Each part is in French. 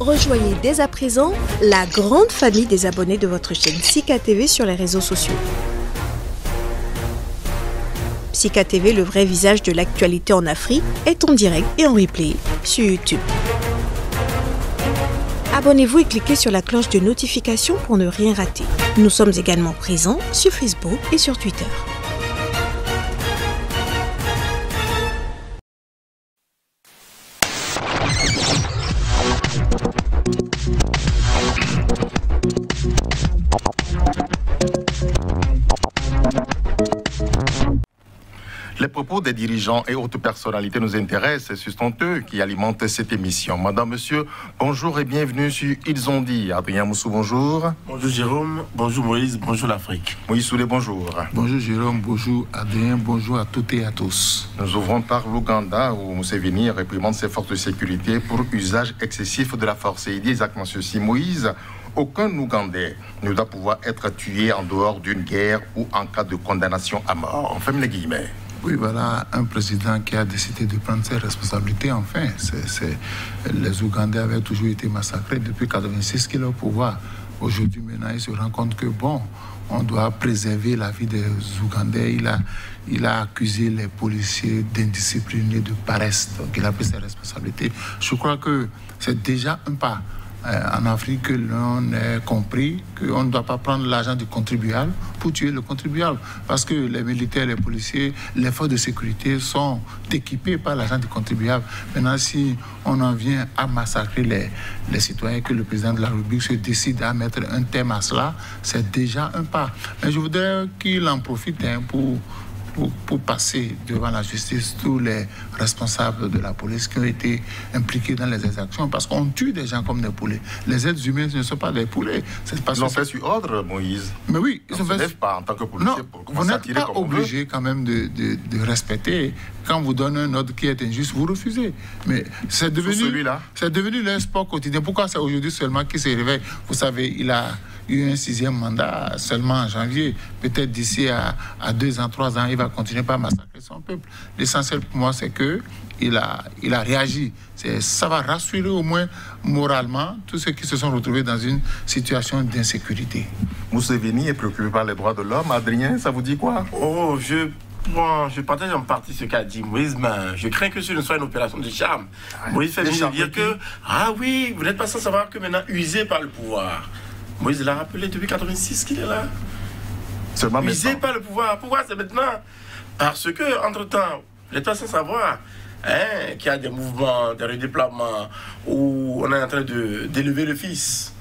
Rejoignez dès à présent la grande famille des abonnés de votre chaîne Sika TV sur les réseaux sociaux. Sika TV, le vrai visage de l'actualité en Afrique, est en direct et en replay sur YouTube. Abonnez-vous et cliquez sur la cloche de notification pour ne rien rater. Nous sommes également présents sur Facebook et sur Twitter. Les propos des dirigeants et autres personnalités nous intéressent. Ce sont eux qui alimentent cette émission. Madame, monsieur, bonjour et bienvenue sur Ils ont dit. Adrien Moussou, bonjour. Bonjour Jérôme, bonjour Moïse, bonjour l'Afrique. Moïse Soulé, bonjour. Bonjour Jérôme, bonjour Adrien, bonjour à toutes et à tous. Nous ouvrons par l'Ouganda où Museveni réprimande ses forces de sécurité pour usage excessif de la force. Et il dit exactement ceci, Moïse. Aucun Ougandais ne doit pouvoir être tué en dehors d'une guerre ou en cas de condamnation à mort. On ferme les guillemets. Oui, voilà, un président qui a décidé de prendre ses responsabilités, enfin. Les Ougandais avaient toujours été massacrés depuis 1986 qu'il est au pouvoir. Aujourd'hui, maintenant, il se rend compte que, bon, on doit préserver la vie des Ougandais. Il a accusé les policiers d'indiscipline, de paresse. Donc, il a pris ses responsabilités. Je crois que c'est déjà un pas en Afrique que l'on a compris qu'on ne doit pas prendre l'argent du contribuable pour tuer le contribuable. Parce que les militaires, les policiers, les forces de sécurité sont équipés par l'argent du contribuable. Maintenant, si on en vient à massacrer les citoyens, que le président de la République se décide à mettre un terme à cela, c'est déjà un pas. Mais je voudrais qu'il en profite pour passer devant la justice tous les responsables de la police qui ont été impliqués dans les exactions, parce qu'on tue des gens comme des poulets. Les êtres humains ne sont pas des poulets. Ils l'ont fait sur ordre, Moïse. Mais oui, ils ont fait... pas en tant que policier. Non, vous n'êtes pas obligé quand même de respecter. Quand vous donnez un ordre qui est injuste, vous refusez. Mais c'est devenu leur sport quotidien. Pourquoi c'est aujourd'hui seulement qu'il se réveille? Vous savez, il a eu un 6e mandat seulement en janvier. Peut-être d'ici à 2 ans, 3 ans, il va continuer par massacrer son peuple. L'essentiel pour moi, c'est qu'il a réagi. Ça va rassurer au moins moralement tous ceux qui se sont retrouvés dans une situation d'insécurité. Museveni est préoccupé par les droits de l'homme. Adrien, ça vous dit quoi? Je partage en partie ce qu'a dit Moïse, mais je crains que ce ne soit une opération de charme. Moïse fait bien dire que, ah oui, vous n'êtes pas sans savoir que maintenant, usé par le pouvoir. Moïse l'a rappelé depuis 1986 qu'il est là. Usé par le pouvoir. Pourquoi c'est maintenant? Parce que, entre-temps, vous n'êtes pas sans savoir qu'il y a des mouvements, des redéploiements où on est en train d'élever le fils.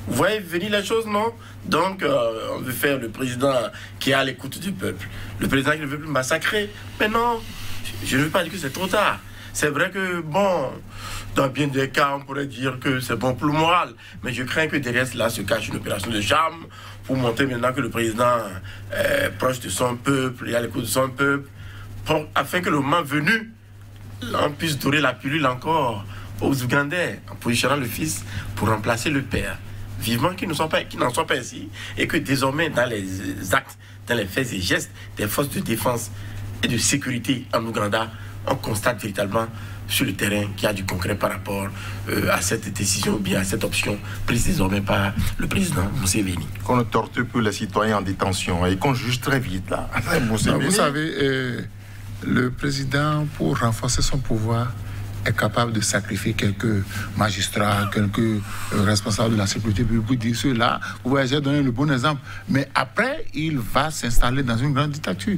Vous voyez venir les choses, non? Donc, on veut faire le président qui est à l'écoute du peuple. Le président qui ne veut plus massacrer. Mais non, je ne veux pas dire que c'est trop tard. C'est vrai que, bon, dans bien des cas, on pourrait dire que c'est bon pour le moral. Mais je crains que derrière cela se cache une opération de charme pour montrer maintenant que le président est proche de son peuple et à l'écoute de son peuple, afin que le moment venu, on puisse donner la pilule encore aux Ougandais en positionnant le fils pour remplacer le père. Vivement qu'il n'en soit pas ainsi et que désormais dans les actes, dans les faits et gestes des forces de défense et de sécurité en Ouganda, on constate véritablement sur le terrain qu'il y a du concret par rapport à cette décision ou bien à cette option prise désormais par le président Museveni. Qu'on ne torture plus les citoyens en détention et qu'on juge très vite là. Vous savez, le président, pour renforcer son pouvoir, est capable de sacrifier quelques magistrats, quelques responsables de la sécurité publique pour dire cela. Vous voyez, j'ai donné le bon exemple. Mais après, il va s'installer dans une grande dictature.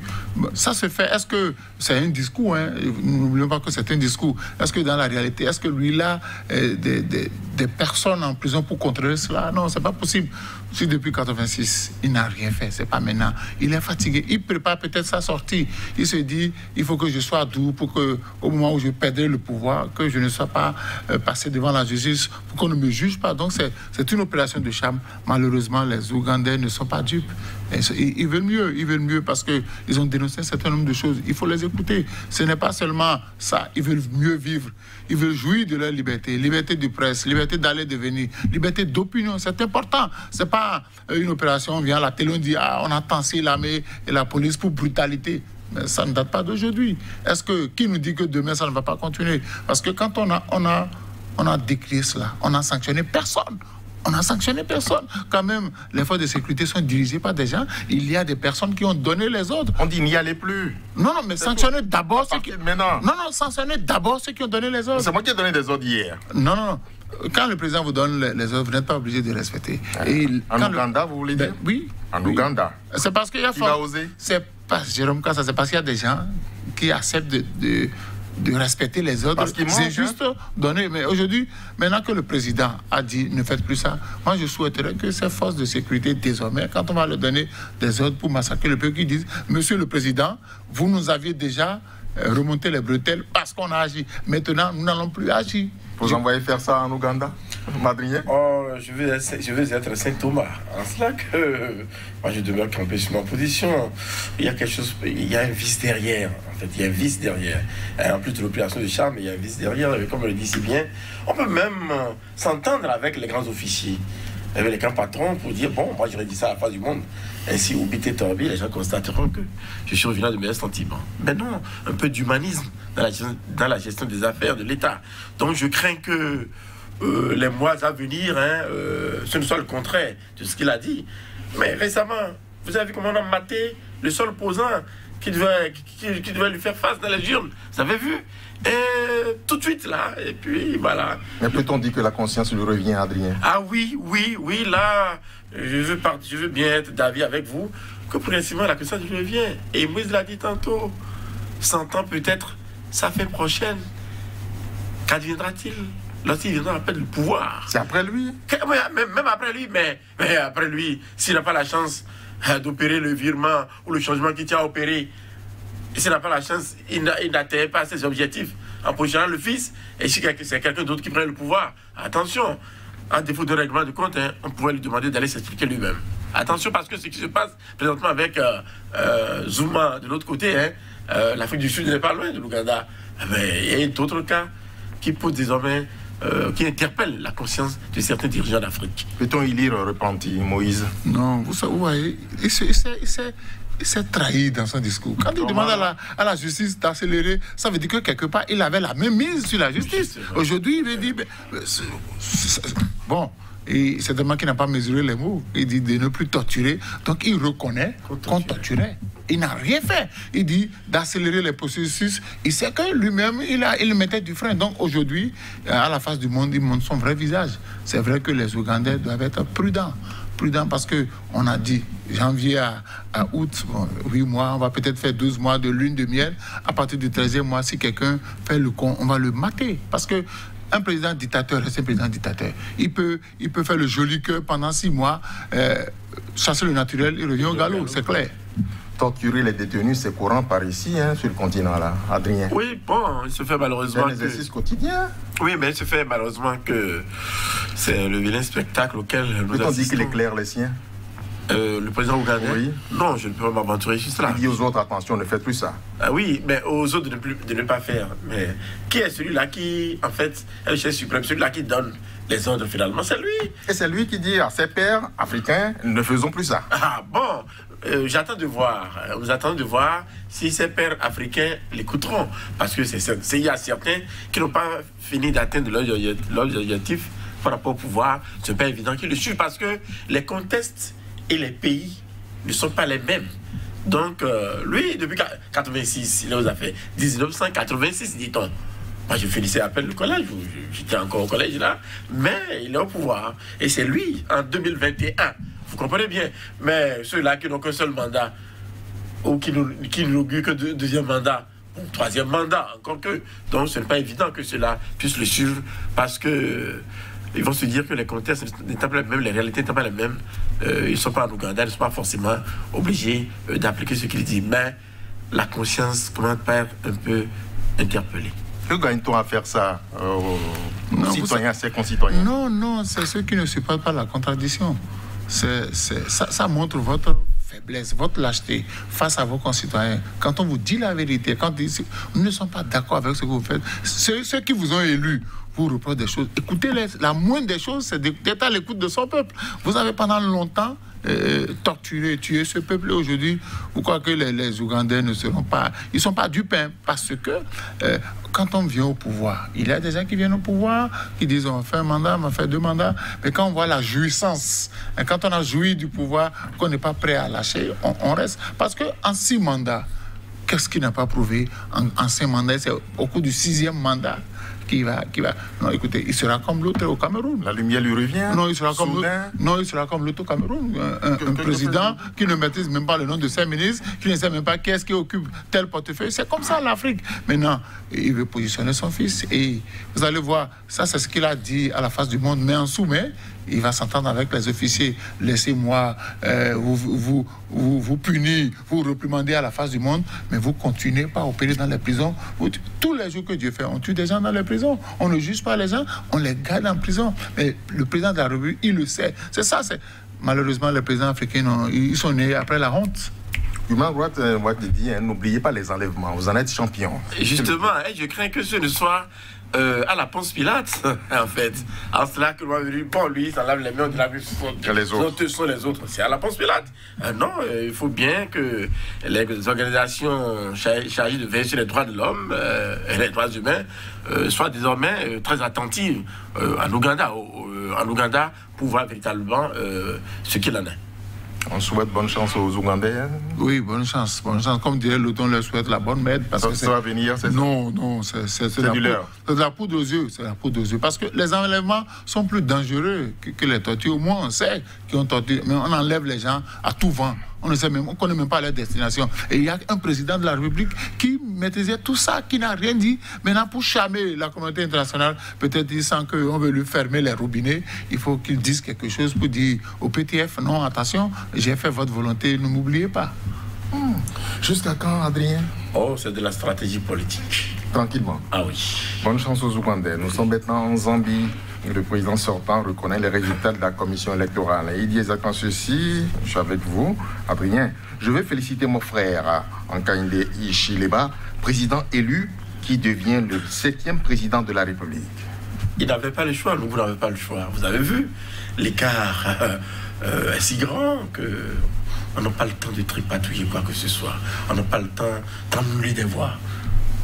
Ça se fait. Est-ce que c'est un discours, hein? N'oublions pas que c'est un discours. Est-ce que dans la réalité, est-ce que lui, là, des personnes en prison pour contrôler cela? Non, c'est pas possible. Si depuis 1986, il n'a rien fait, c'est pas maintenant. Il est fatigué. Il prépare peut-être sa sortie. Il se dit, il faut que je sois doux pour que, au moment où je perdrai le pouvoir, que je ne sois pas passé devant la justice, pour qu'on ne me juge pas. Donc c'est une opération de charme. Malheureusement, les Ougandais ne sont pas dupes. Ils veulent mieux parce qu'ils ont dénoncé un certain nombre de choses. Il faut les écouter. Ce n'est pas seulement ça. Ils veulent mieux vivre. Ils veulent jouir de leur liberté. Liberté de presse, liberté d'aller et de venir, liberté d'opinion. C'est important. C'est pas une opération, on vient à la télé, on dit on a tassé l'armée et la police pour brutalité. Mais ça ne date pas d'aujourd'hui. Qui nous dit que demain ça ne va pas continuer? Parce que quand on on a décrié cela. On n'a sanctionné personne. On n'a sanctionné personne. Quand même, les forces de sécurité sont dirigées par des gens. Il y a des personnes qui ont donné les ordres. On dit n'y allez plus. Non, mais sanctionner d'abord ceux qui... Maintenant. Non, sanctionner d'abord ceux qui ont donné les ordres. C'est moi qui ai donné des ordres hier. Non. Quand le président vous donne les ordres, vous n'êtes pas obligé de respecter. Et en Ouganda, vous voulez dire? Oui. En Ouganda. C'est parce qu'il y a... Qui va oser? C'est pas Jérôme Kassa, c'est parce qu'il y a des gens qui acceptent de respecter les ordres. C'est juste donner. Mais aujourd'hui, maintenant que le président a dit ne faites plus ça, moi je souhaiterais que ces forces de sécurité, désormais, quand on va leur donner des ordres pour massacrer le peuple, qu'ils disent monsieur le président, vous nous aviez déjà remonté les bretelles parce qu'on a agi. Maintenant, nous n'allons plus agir. Vous envoyez faire ça en Ouganda, Madrien? Oh, je vais être Saint Thomas. En cela que moi je demeure campé sur ma position. Il y a quelque chose, il y a un vice derrière. En fait, il y a un vice derrière. En plus de l'opération de charme, il y a un vice derrière. Et comme on le dit si bien, on peut même s'entendre avec les grands officiers, avec les grands patrons pour dire bon, moi j'aurais dit ça à la face du monde. Ainsi, au bité torbi, les gens constateront que je suis revenu à de meilleurs sentiments. Mais non, un peu d'humanisme dans la gestion des affaires de l'État. Donc je crains que les mois à venir, ce ne soit le contraire de ce qu'il a dit. Mais récemment, vous avez vu comment on a maté le seul opposant qui devait lui faire face dans les urnes. Vous avez vu? Et tout de suite là, et puis voilà. Mais peut-on dire que la conscience lui revient, Adrien? Ah oui, là, je veux bien être d'avis avec vous que progressivement la conscience lui revient. Et Moïse l'a dit tantôt, 100 ans peut-être, sa fin prochaine, qu'adviendra-t-il lorsqu'il viendra à perdre le pouvoir? C'est après lui? Même après lui, mais après lui, s'il n'a pas la chance d'opérer le virement ou le changement qu'il tient à opérer, s'il n'a pas la chance, il n'atteint pas ses objectifs en positionnant le fils, et si c'est quelqu'un d'autre qui prend le pouvoir, attention, en défaut de règlement de compte, on pourrait lui demander d'aller s'expliquer lui-même. Attention, parce que ce qui se passe présentement avec Zuma de l'autre côté, l'Afrique du Sud n'est pas loin de l'Ouganda. Mais il y a d'autres cas qui posent désormais, qui interpellent la conscience de certains dirigeants d'Afrique. Peut-on y lire repenti, Moïse? Non, vous voyez, il s'est trahi dans son discours. Quand il demande à la justice d'accélérer, ça veut dire que quelque part, il avait la même mise sur la justice. Aujourd'hui, il dit... Bon, et c'est tellement qu'il n'a pas mesuré les mots. Il dit de ne plus torturer. Donc, il reconnaît qu'on torturait. Il n'a rien fait. Il dit d'accélérer les processus. Il sait que lui-même, il mettait du frein. Donc, aujourd'hui, à la face du monde, il montre son vrai visage. C'est vrai que les Ougandais doivent être prudents parce qu'on a dit janvier à août, 8 mois, on va peut-être faire 12 mois de lune de miel. À partir du 13e mois, si quelqu'un fait le con, on va le mater. Parce que un président dictateur reste un président dictateur. Il peut faire le joli cœur pendant 6 mois, chasser le naturel, il revient au galop, c'est clair. Torturer les détenus, c'est courant par ici, sur le continent, là, Adrien. Oui, bon, il se fait malheureusement... C'est un exercice quotidien. Oui, mais il se fait malheureusement que c'est le vilain spectacle auquel nous assistons. Peut-on dire qu'il éclaire les siens? Le président ougandais? Oui. Non, je ne peux pas m'aventurer sur cela. Il dit aux autres, attention, ne faites plus ça. Ah oui, mais aux autres de ne pas faire. Mais qui est celui-là qui, en fait, est le chef suprême, celui-là qui donne les ordres finalement? C'est lui. Et c'est lui qui dit à ses pairs africains, ne faisons plus ça. Ah bon, j'attends de voir. Nous attendons de voir si ces pairs africains l'écouteront. Parce que il y a certains qui n'ont pas fini d'atteindre leurs objectifs par rapport au pouvoir. Ce n'est pas évident qu'ils le suivent parce que les contextes et les pays ne sont pas les mêmes. Donc, lui, depuis 1986, il nous a fait 1986, dit-on. Moi, je finissais à peine le collège, j'étais encore au collège là, mais il est au pouvoir. Et c'est lui, en 2021, vous comprenez bien. Mais ceux-là qui n'ont qu'un seul mandat, ou qui n'inaugurent que deuxième mandat, ou troisième mandat, encore que. Donc, ce n'est pas évident que ceux-là puissent le suivre, parce que ils vont se dire que les contextes n'étant pas les mêmes, les réalités n'étant pas les mêmes, ils ne sont pas en Ouganda, ils ne sont pas forcément obligés d'appliquer ce qu'il dit. Mais la conscience commence par être un peu interpellée. Que gagne-t-on à faire ça aux citoyens, à ses concitoyens? Non, c'est ceux qui ne supportent pas la contradiction. Ça montre votre faiblesse, votre lâcheté face à vos concitoyens. Quand on vous dit la vérité, quand nous ne sommes pas d'accord avec ce que vous faites, ceux qui vous ont élus vous reprochent des choses. Écoutez-les. La moindre des choses, c'est d'être à l'écoute de son peuple. Vous avez pendant longtemps torturer, tuer ce peuple aujourd'hui. Vous croyez que les Ougandais ne seront pas... Ils ne sont pas dupes, hein, parce que quand on vient au pouvoir, il y a des gens qui viennent au pouvoir, qui disent on va faire un mandat, on va faire 2 mandats, mais quand on voit la jouissance, et quand on a joui du pouvoir, qu'on n'est pas prêt à lâcher, on reste. Parce qu'en 6 mandats, qu'est-ce qu'il n'a pas prouvé en 5 mandats? C'est au cours du 6e mandat qui va... Non, écoutez, il sera comme l'autre au Cameroun. La lumière lui revient. Non, il sera comme l'autre au Cameroun. Un président qui ne maîtrise même pas le nom de ses ministres, qui ne sait même pas qui est-ce qui occupe tel portefeuille. C'est comme ça l'Afrique. Maintenant, il veut positionner son fils. Et vous allez voir, ça c'est ce qu'il a dit à la face du monde. Mais en sous-main, il va s'entendre avec les officiers. Laissez-moi vous punir, vous réprimander à la face du monde, mais vous continuez pas à opérer dans les prisons. Tous les jours que Dieu fait, on tue des gens dans les prisons. On ne juge pas les gens, on les garde en prison. Mais le président de la République, il le sait. C'est ça, malheureusement, les présidents africains, ils sont nés après la honte. Human Rights dit, n'oubliez pas les enlèvements, vous en êtes champion. Justement, je crains que ce ne soit à la Ponce Pilate, en fait. En cela que lui, il s'enlève les mains de la vie. Les autres sont les autres. C'est à la Ponce Pilate. Non, il faut bien que les organisations chargées de veiller sur les droits de l'homme et les droits humains soient désormais très attentives en Ouganda pour voir véritablement ce qu'il en est. On souhaite bonne chance aux Ougandais. Oui, bonne chance. Bonne chance. Comme dirait l'autre, on leur souhaite la bonne merde. Parce que ça va venir, c'est ça? Non, c'est de la poudre aux yeux. C'est la poudre aux yeux. Parce que les enlèvements sont plus dangereux que les tortures. Au moins, on sait qu'ils ont torturé. Mais on enlève les gens à tout vent. On ne connaît même pas leur destination. Et il y a un président de la République qui maîtrisait tout ça, qui n'a rien dit. Maintenant, pour charmer la communauté internationale, peut-être il sent qu'on veut lui fermer les robinets. Il faut qu'il dise quelque chose pour dire au PTF, non, attention, j'ai fait votre volonté, ne m'oubliez pas. Jusqu'à quand, Adrien? Oh, c'est de la stratégie politique. Tranquillement. Ah oui. Bonne chance aux Ougandais. Nous sommes maintenant en Zambie. Le président sortant reconnaît les résultats de la commission électorale. Et il dit exactement ceci, je suis avec vous, Adrien. Je veux féliciter mon frère, Hakainde Hichilema, président élu qui devient le 7e président de la République. Il n'avait pas le choix, nous, vous n'avez pas le choix. Vous avez vu, l'écart est si grand que on n'a pas le temps de tripatouiller quoi que ce soit. On n'a pas le temps d'annuler des voix.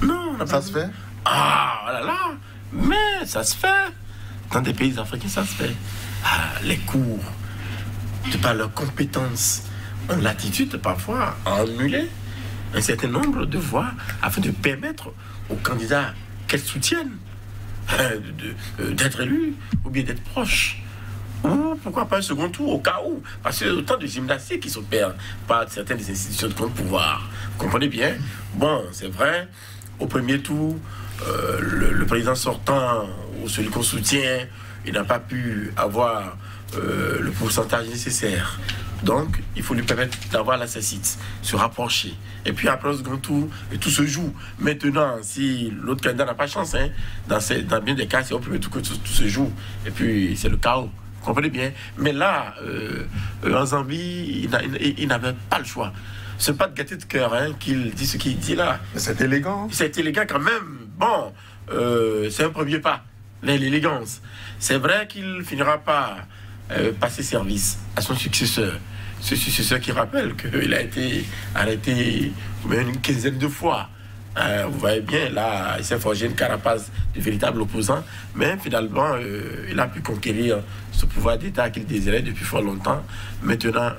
Non, on n'a pas. Ça se fait? Ah, là là, mais ça se fait. Dans des pays africains, ça se fait. Les cours, de par leurs compétences, ont l'attitude parfois à annuler un certain nombre de voix afin de permettre aux candidats qu'elles soutiennent d'être élus ou bien d'être proches. Ou pourquoi pas un second tour au cas où? Parce qu'il y a autant de gymnastiques qui s'opèrent par certaines institutions de contre-pouvoir. Vous comprenez bien? Bon, c'est vrai, au premier tour, le président sortant ou celui qu'on soutient, il n'a pas pu avoir le pourcentage nécessaire. Donc, il faut lui permettre d'avoir l'assassit, se rapprocher. Et puis après, au second tour, et tout se joue. Maintenant, si l'autre candidat n'a pas chance, hein, dans bien des cas, c'est au premier tour que tout se joue. Et puis, c'est le chaos. Vous comprenez bien? Mais là, en Zambie, il n'avait pas le choix. C'est pas de gâter de cœur hein, qu'il dit ce qu'il dit là. C'est élégant. C'est élégant quand même. Bon, c'est un premier pas, l'élégance. C'est vrai qu'il finira par passer service à son successeur. Ce successeur qui rappelle qu'il a été arrêté une quinzaine de fois. Vous voyez bien, là, il s'est forgé une carapace de véritable opposant, mais finalement, il a pu conquérir ce pouvoir d'État qu'il désirait depuis fort longtemps. Maintenant,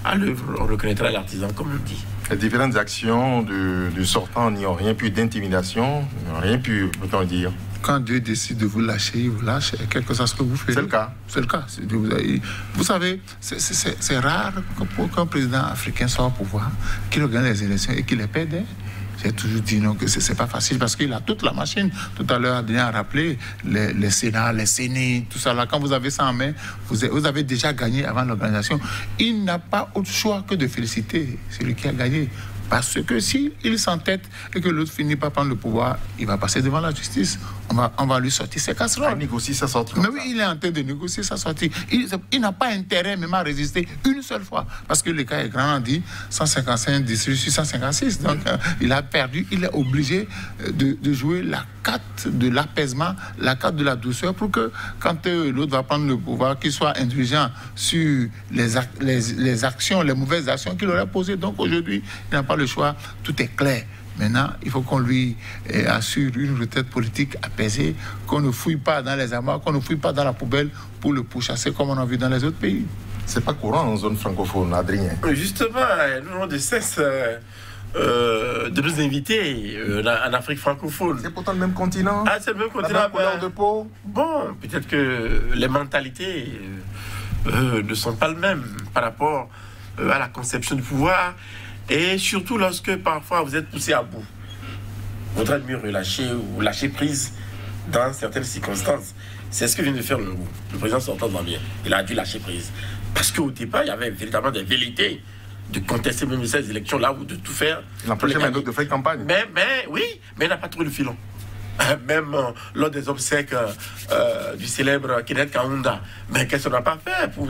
à l'œuvre, on reconnaîtra l'artisan, comme on dit. Les différentes actions du sortant n'y ont rien pu d'intimidation, rien pu, peut-on dire. Quand Dieu décide de vous lâcher, il vous lâche, quel que soit ce que vous faites. C'est le cas. C'est le cas. Vous savez, c'est rare qu'un président africain soit au pouvoir, qu'il gagne les élections et qu'il les perde. J'ai toujours dit non, que c'est pas facile parce qu'il a toute la machine. Tout à l'heure, Adrien a rappelé les Sénats, les Sénés, tout ça là. Quand vous avez ça en main, vous avez déjà gagné avant l'organisation. Il n'a pas autre choix que de féliciter celui qui a gagné. Parce que s'il s'entête et que l'autre finit par prendre le pouvoir, il va passer devant la justice. on va lui sortir ses casseroles. Il négocie sa sortie. Mais oui, il est en train de négocier sa sortie. Il n'a pas intérêt même à résister une seule fois. Parce que le cas est grand, on dit 155 distribués sur 156. Donc, il a perdu. Il est obligé de jouer la carte de l'apaisement, la carte de la douceur, pour que quand l'autre va prendre le pouvoir, qu'il soit indulgent sur les actions, les mauvaises actions qu'il aurait posées. Donc, aujourd'hui, il n'a pas le choix. Tout est clair. Maintenant, il faut qu'on lui assure une retraite politique apaisée, qu'on ne fouille pas dans les amas, qu'on ne fouille pas dans la poubelle pour le pourchasser comme on a vu dans les autres pays. C'est pas courant en zone francophone, Adrien. Justement, nous avons de cesse de nous inviter en Afrique francophone. C'est pourtant le même continent. Ah, c'est le même continent. La même couleur de peau. Bon, peut-être que les mentalités ne sont pas les mêmes par rapport à la conception du pouvoir. Et surtout lorsque parfois vous êtes poussé à bout. Il faudrait mieux relâcher ou lâcher prise dans certaines circonstances. C'est ce que vient de faire le président sortant de Zambie. Il a dû lâcher prise. Parce qu'au départ, il y avait véritablement des velléités de contester même ces élections-là ou de tout faire. Il empêchait même de faire campagne. Mais oui, mais il n'a pas trouvé le filon. Même lors des obsèques du célèbre Kenneth Kaunda, mais qu'est-ce qu'on n'a pas fait pour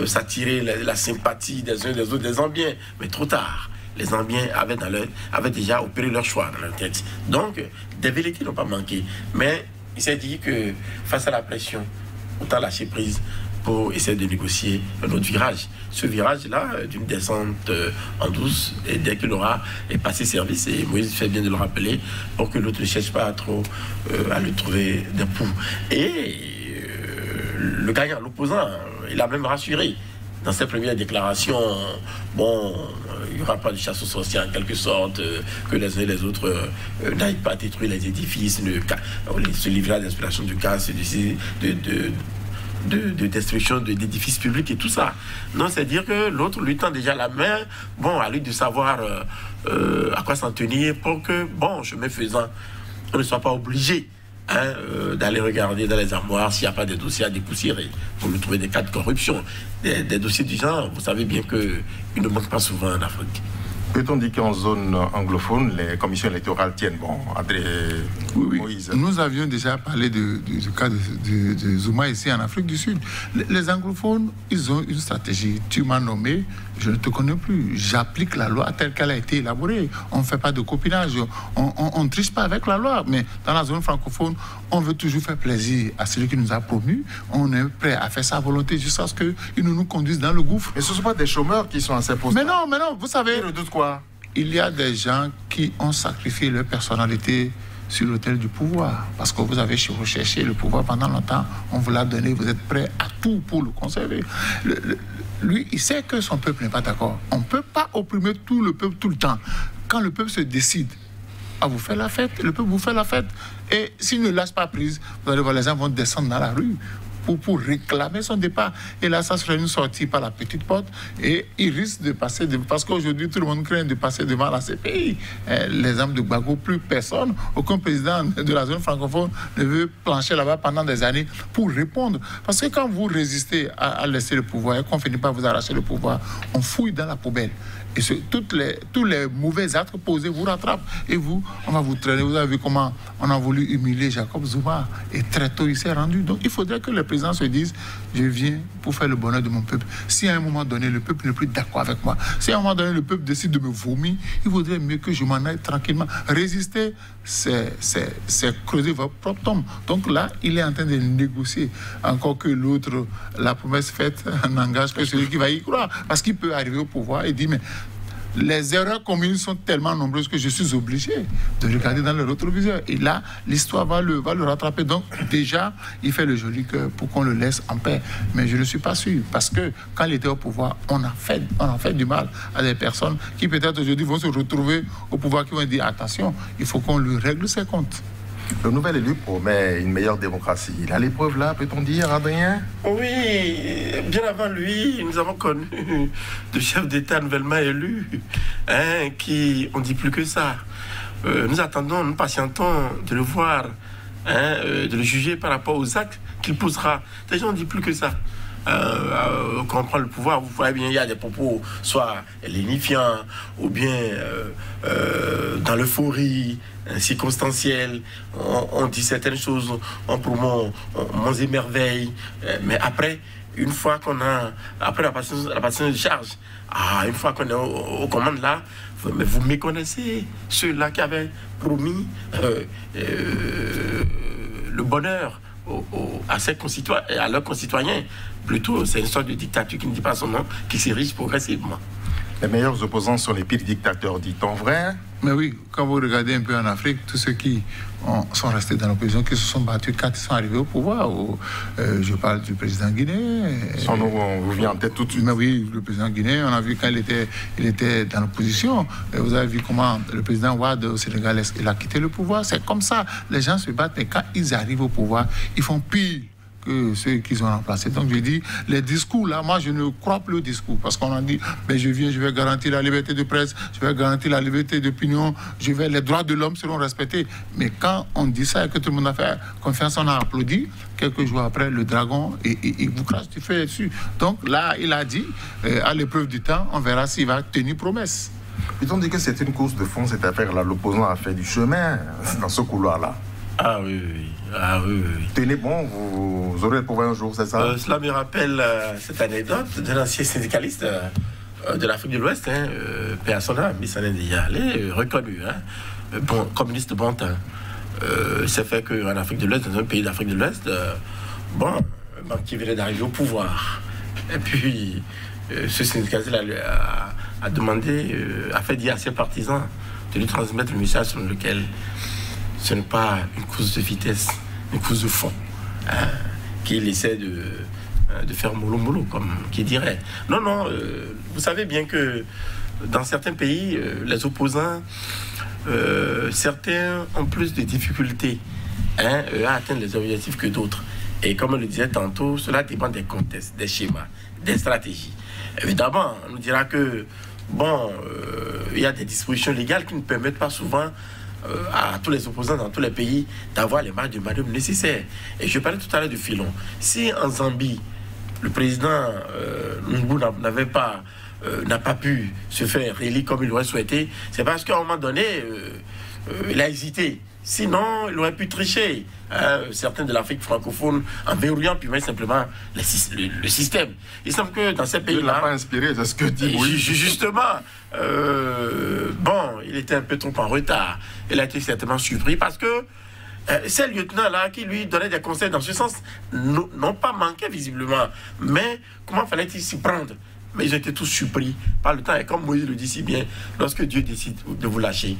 s'attirer la sympathie des uns des autres, des Zambiens? Mais trop tard. Les Zambiens avaient déjà opéré leur choix dans leur tête. Donc, des velléités n'ont pas manqué. Mais il s'est dit que face à la pression, autant lâcher prise pour essayer de négocier un autre virage. Ce virage-là, d'une descente en douce, et dès qu'il aura passé service, et Moïse fait bien de le rappeler, pour que l'autre ne cherche pas trop à lui trouver des poux. Et le gagnant, l'opposant, il a même rassuré dans ses premières déclarations. Bon, il n'y aura pas de chasse aux sorciers en quelque sorte, que les uns et les autres n'aillent pas détruire les édifices, se livrer à l'inspiration du cas, de destruction d'édifices publics et tout ça. Non, c'est dire que l'autre lui tend déjà la main, bon, à lui de savoir à quoi s'en tenir pour que, bon, chemin faisant, on ne soit pas obligé d'aller regarder dans les armoires s'il n'y a pas de dossiers à dépoussiérer pour lui trouver des cas de corruption. Des dossiers du genre, vous savez bien qu'ils ne manquent pas souvent en Afrique. Peut-on dire qu'en zone anglophone, les commissions électorales tiennent bon, oui. Moïse? Nous avions déjà parlé du cas de Zuma ici en Afrique du Sud. Les anglophones, ils ont une stratégie. Tu m'as nommé, je ne te connais plus. J'applique la loi telle qu'elle a été élaborée. On ne fait pas de copinage. On ne triche pas avec la loi. Mais dans la zone francophone, on veut toujours faire plaisir à celui qui nous a promus. On est prêt à faire sa volonté jusqu'à ce qu'ils nous conduisent dans le gouffre. Mais ce ne sont pas des chômeurs qui sont à ces postes. Mais non, vous savez... Ils redoutent quoi? Il y a des gens qui ont sacrifié leur personnalité sur l'autel du pouvoir. Parce que vous avez recherché le pouvoir pendant longtemps, on vous l'a donné, vous êtes prêt à tout pour le conserver. Lui, il sait que son peuple n'est pas d'accord. On ne peut pas opprimer tout le peuple tout le temps. Quand le peuple se décide à vous faire la fête, le peuple vous fait la fête. Et s'il ne lâche pas prise, vous allez voir, les gens vont descendre dans la rue pour réclamer son départ. Et là, ça serait une sortie par la petite porte. Et il risque de passer, parce qu'aujourd'hui, tout le monde craint de passer devant la CPI. L'exemple de Gbagbo, plus personne, aucun président de la zone francophone ne veut plancher là-bas pendant des années pour répondre. Parce que quand vous résistez à laisser le pouvoir et qu'on finit par vous arracher le pouvoir, on fouille dans la poubelle. Et tous les mauvais actes posés vous rattrapent. Et vous, on va vous traîner. Vous avez vu comment on a voulu humilier Jacob Zuma. Et très tôt, il s'est rendu. Donc, il faudrait que les présidents se disent, je viens pour faire le bonheur de mon peuple. Si à un moment donné, le peuple n'est plus d'accord avec moi, si à un moment donné, le peuple décide de me vomir, il vaudrait mieux que je m'en aille tranquillement. Résister, c'est creuser votre propre tombe. Donc là, il est en train de négocier. Encore que l'autre, la promesse faite n'engage que celui qui va y croire. Parce qu'il peut arriver au pouvoir et dire, mais les erreurs communes sont tellement nombreuses que je suis obligé de regarder dans le rétroviseur. Et là, l'histoire va le rattraper. Donc, déjà, il fait le joli cœur pour qu'on le laisse en paix. Mais je ne suis pas sûr. Parce que quand il était au pouvoir, on a fait du mal à des personnes qui peut-être aujourd'hui vont se retrouver au pouvoir, qui vont dire, attention, il faut qu'on lui règle ses comptes. Le nouvel élu promet une meilleure démocratie. Il a l'épreuve là, peut-on dire, Adrien? Oui, bien avant lui, nous avons connu de chefs d'État nouvellement élus, qui, on ne dit plus que ça. Nous attendons, nous patientons de le voir, de le juger par rapport aux actes qu'il posera. Déjà, on ne dit plus que ça. quand on prend le pouvoir, vous voyez bien, il y a des propos soit lénifiants, ou bien dans l'euphorie, circonstancielle, on dit certaines choses, on promeut, on émerveille, mais après, une fois qu'on a, après la passation de charge, une fois qu'on est aux commandes là, mais vous méconnaissez ceux-là qui avaient promis le bonheur à ses concitoyens et à leurs concitoyens. Plutôt, c'est une sorte de dictature qui ne dit pas son nom, qui s'érige progressivement. Les meilleurs opposants sont les pires dictateurs, dit-on vrai? Mais oui, quand vous regardez un peu en Afrique, tous ceux qui sont restés dans l'opposition, qui se sont battus quand ils sont arrivés au pouvoir, je parle du président guinéen. Son nom vous vient en tête tout de suite. Mais oui, le président guinéen, on a vu quand il était dans l'opposition. Vous avez vu comment le président Wade au Sénégal, il a quitté le pouvoir. C'est comme ça, les gens se battent, mais quand ils arrivent au pouvoir, ils font pire que ceux qu'ils ont remplacés. Donc je dis, les discours là, moi je ne crois plus au discours, parce qu'on a dit, mais je vais garantir la liberté de presse, je vais garantir la liberté d'opinion, les droits de l'homme seront respectés. Mais quand on dit ça et que tout le monde a fait confiance, on a applaudi, quelques jours après, le dragon, il vous crache du feu dessus. Donc là, il a dit, à l'épreuve du temps, on verra s'il va tenir promesse. Ils ont dit que c'est une course de fond, cette affaire-là. L'opposant a fait du chemin dans ce couloir-là. Ah oui, oui. Ah oui, oui. Tenez bon, vous aurez le pouvoir un jour, c'est ça? Cela me rappelle cette anecdote d'un ancien syndicaliste de l'Afrique de l'Ouest, paix à son âme, il s'en est déjà allé, reconnu, communiste bon temps. C'est fait qu'en Afrique de l'Ouest, dans un pays d'Afrique de l'Ouest, qui venait d'arriver au pouvoir. Et puis, ce syndicaliste a demandé, a fait dire à ses partisans de lui transmettre le message sur lequel ce n'est pas une course de vitesse, une course de fond, qu'il essaie de faire mollo-mollo, comme qui dirait. Non, non, vous savez bien que dans certains pays, les opposants, certains ont plus de difficultés à atteindre les objectifs que d'autres. Et comme on le disait tantôt, cela dépend des contextes, des schémas, des stratégies. Évidemment, on nous dira que, il y a des dispositions légales qui ne permettent pas souvent à tous les opposants dans tous les pays d'avoir les marges de manœuvre nécessaires. Et je parlais tout à l'heure du filon. Si en Zambie, le président Ngou n'a pas pu se faire réélire comme il l'aurait souhaité, c'est parce qu'à un moment donné, il a hésité. Sinon, il aurait pu tricher. Certains de l'Afrique francophone en verrouillant puis mettre simplement le système. Il semble que dans ces pays-là... Il n'a pas inspiré, c'est ce que dit. Oui. Justement, il était un peu trop en retard. Il a été certainement surpris parce que ces lieutenants-là qui lui donnaient des conseils dans ce sens n'ont pas manqué visiblement. Mais comment fallait-il s'y prendre? Mais ils ont été tous surpris par le temps. Et comme Moïse le dit si bien, lorsque Dieu décide de vous lâcher,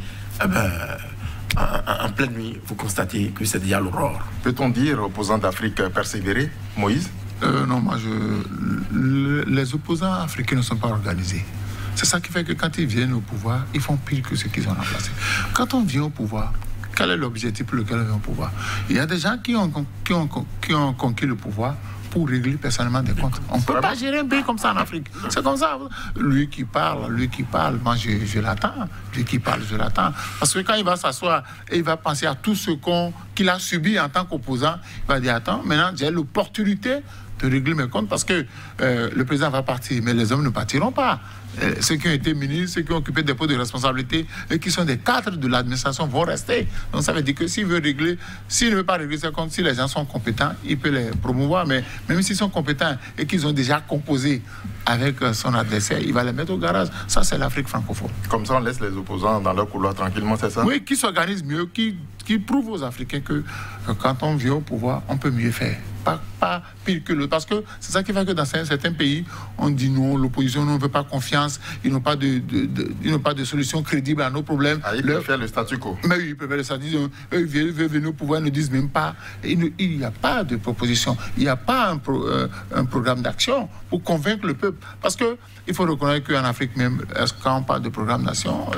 en pleine nuit, vous constatez que c'est déjà l'aurore. Peut-on dire opposants d'Afrique persévérer, Moïse? Non, moi, les opposants africains ne sont pas organisés. C'est ça qui fait que quand ils viennent au pouvoir, ils font pire que ceux qu'ils ont remplacés. Quand on vient au pouvoir, quel est l'objectif pour lequel on vient au pouvoir? Il y a des gens qui ont conquis le pouvoir pour régler personnellement des comptes. On ne peut pas gérer un pays comme ça en Afrique. C'est comme ça. Lui qui parle, moi je l'attends. Lui qui parle, je l'attends. Parce que quand il va s'asseoir et il va penser à tout ce qu'il a subi en tant qu'opposant, il va dire, attends, maintenant j'ai l'opportunité de régler mes comptes parce que le président va partir, mais les hommes ne partiront pas. Ceux qui ont été ministres, ceux qui ont occupé des postes de responsabilité et qui sont des cadres de l'administration vont rester. Donc ça veut dire que s'il ne veut pas régler ses comptes, si les gens sont compétents, il peut les promouvoir. Mais même s'ils sont compétents et qu'ils ont déjà composé avec son adversaire, il va les mettre au garage. Ça, c'est l'Afrique francophone. Comme ça, on laisse les opposants dans leur couloir tranquillement, c'est ça? Oui, qui s'organisent mieux, qui prouvent aux Africains que quand on vient au pouvoir, on peut mieux faire. Pas pire que l'autre. Parce que c'est ça qui fait que dans certains pays, on dit non, l'opposition ne veut pas confiance, ils n'ont pas de solution crédible à nos problèmes. Ils préfèrent le statu quo. Mais oui, ils préfèrent le statu quo. Eux, ils veulent venir au pouvoir, ils ne disent même pas. Il n'y a pas de proposition. Il n'y a pas un programme d'action pour convaincre le peuple. Parce qu'il faut reconnaître qu'en Afrique même, quand on parle de programme d'action,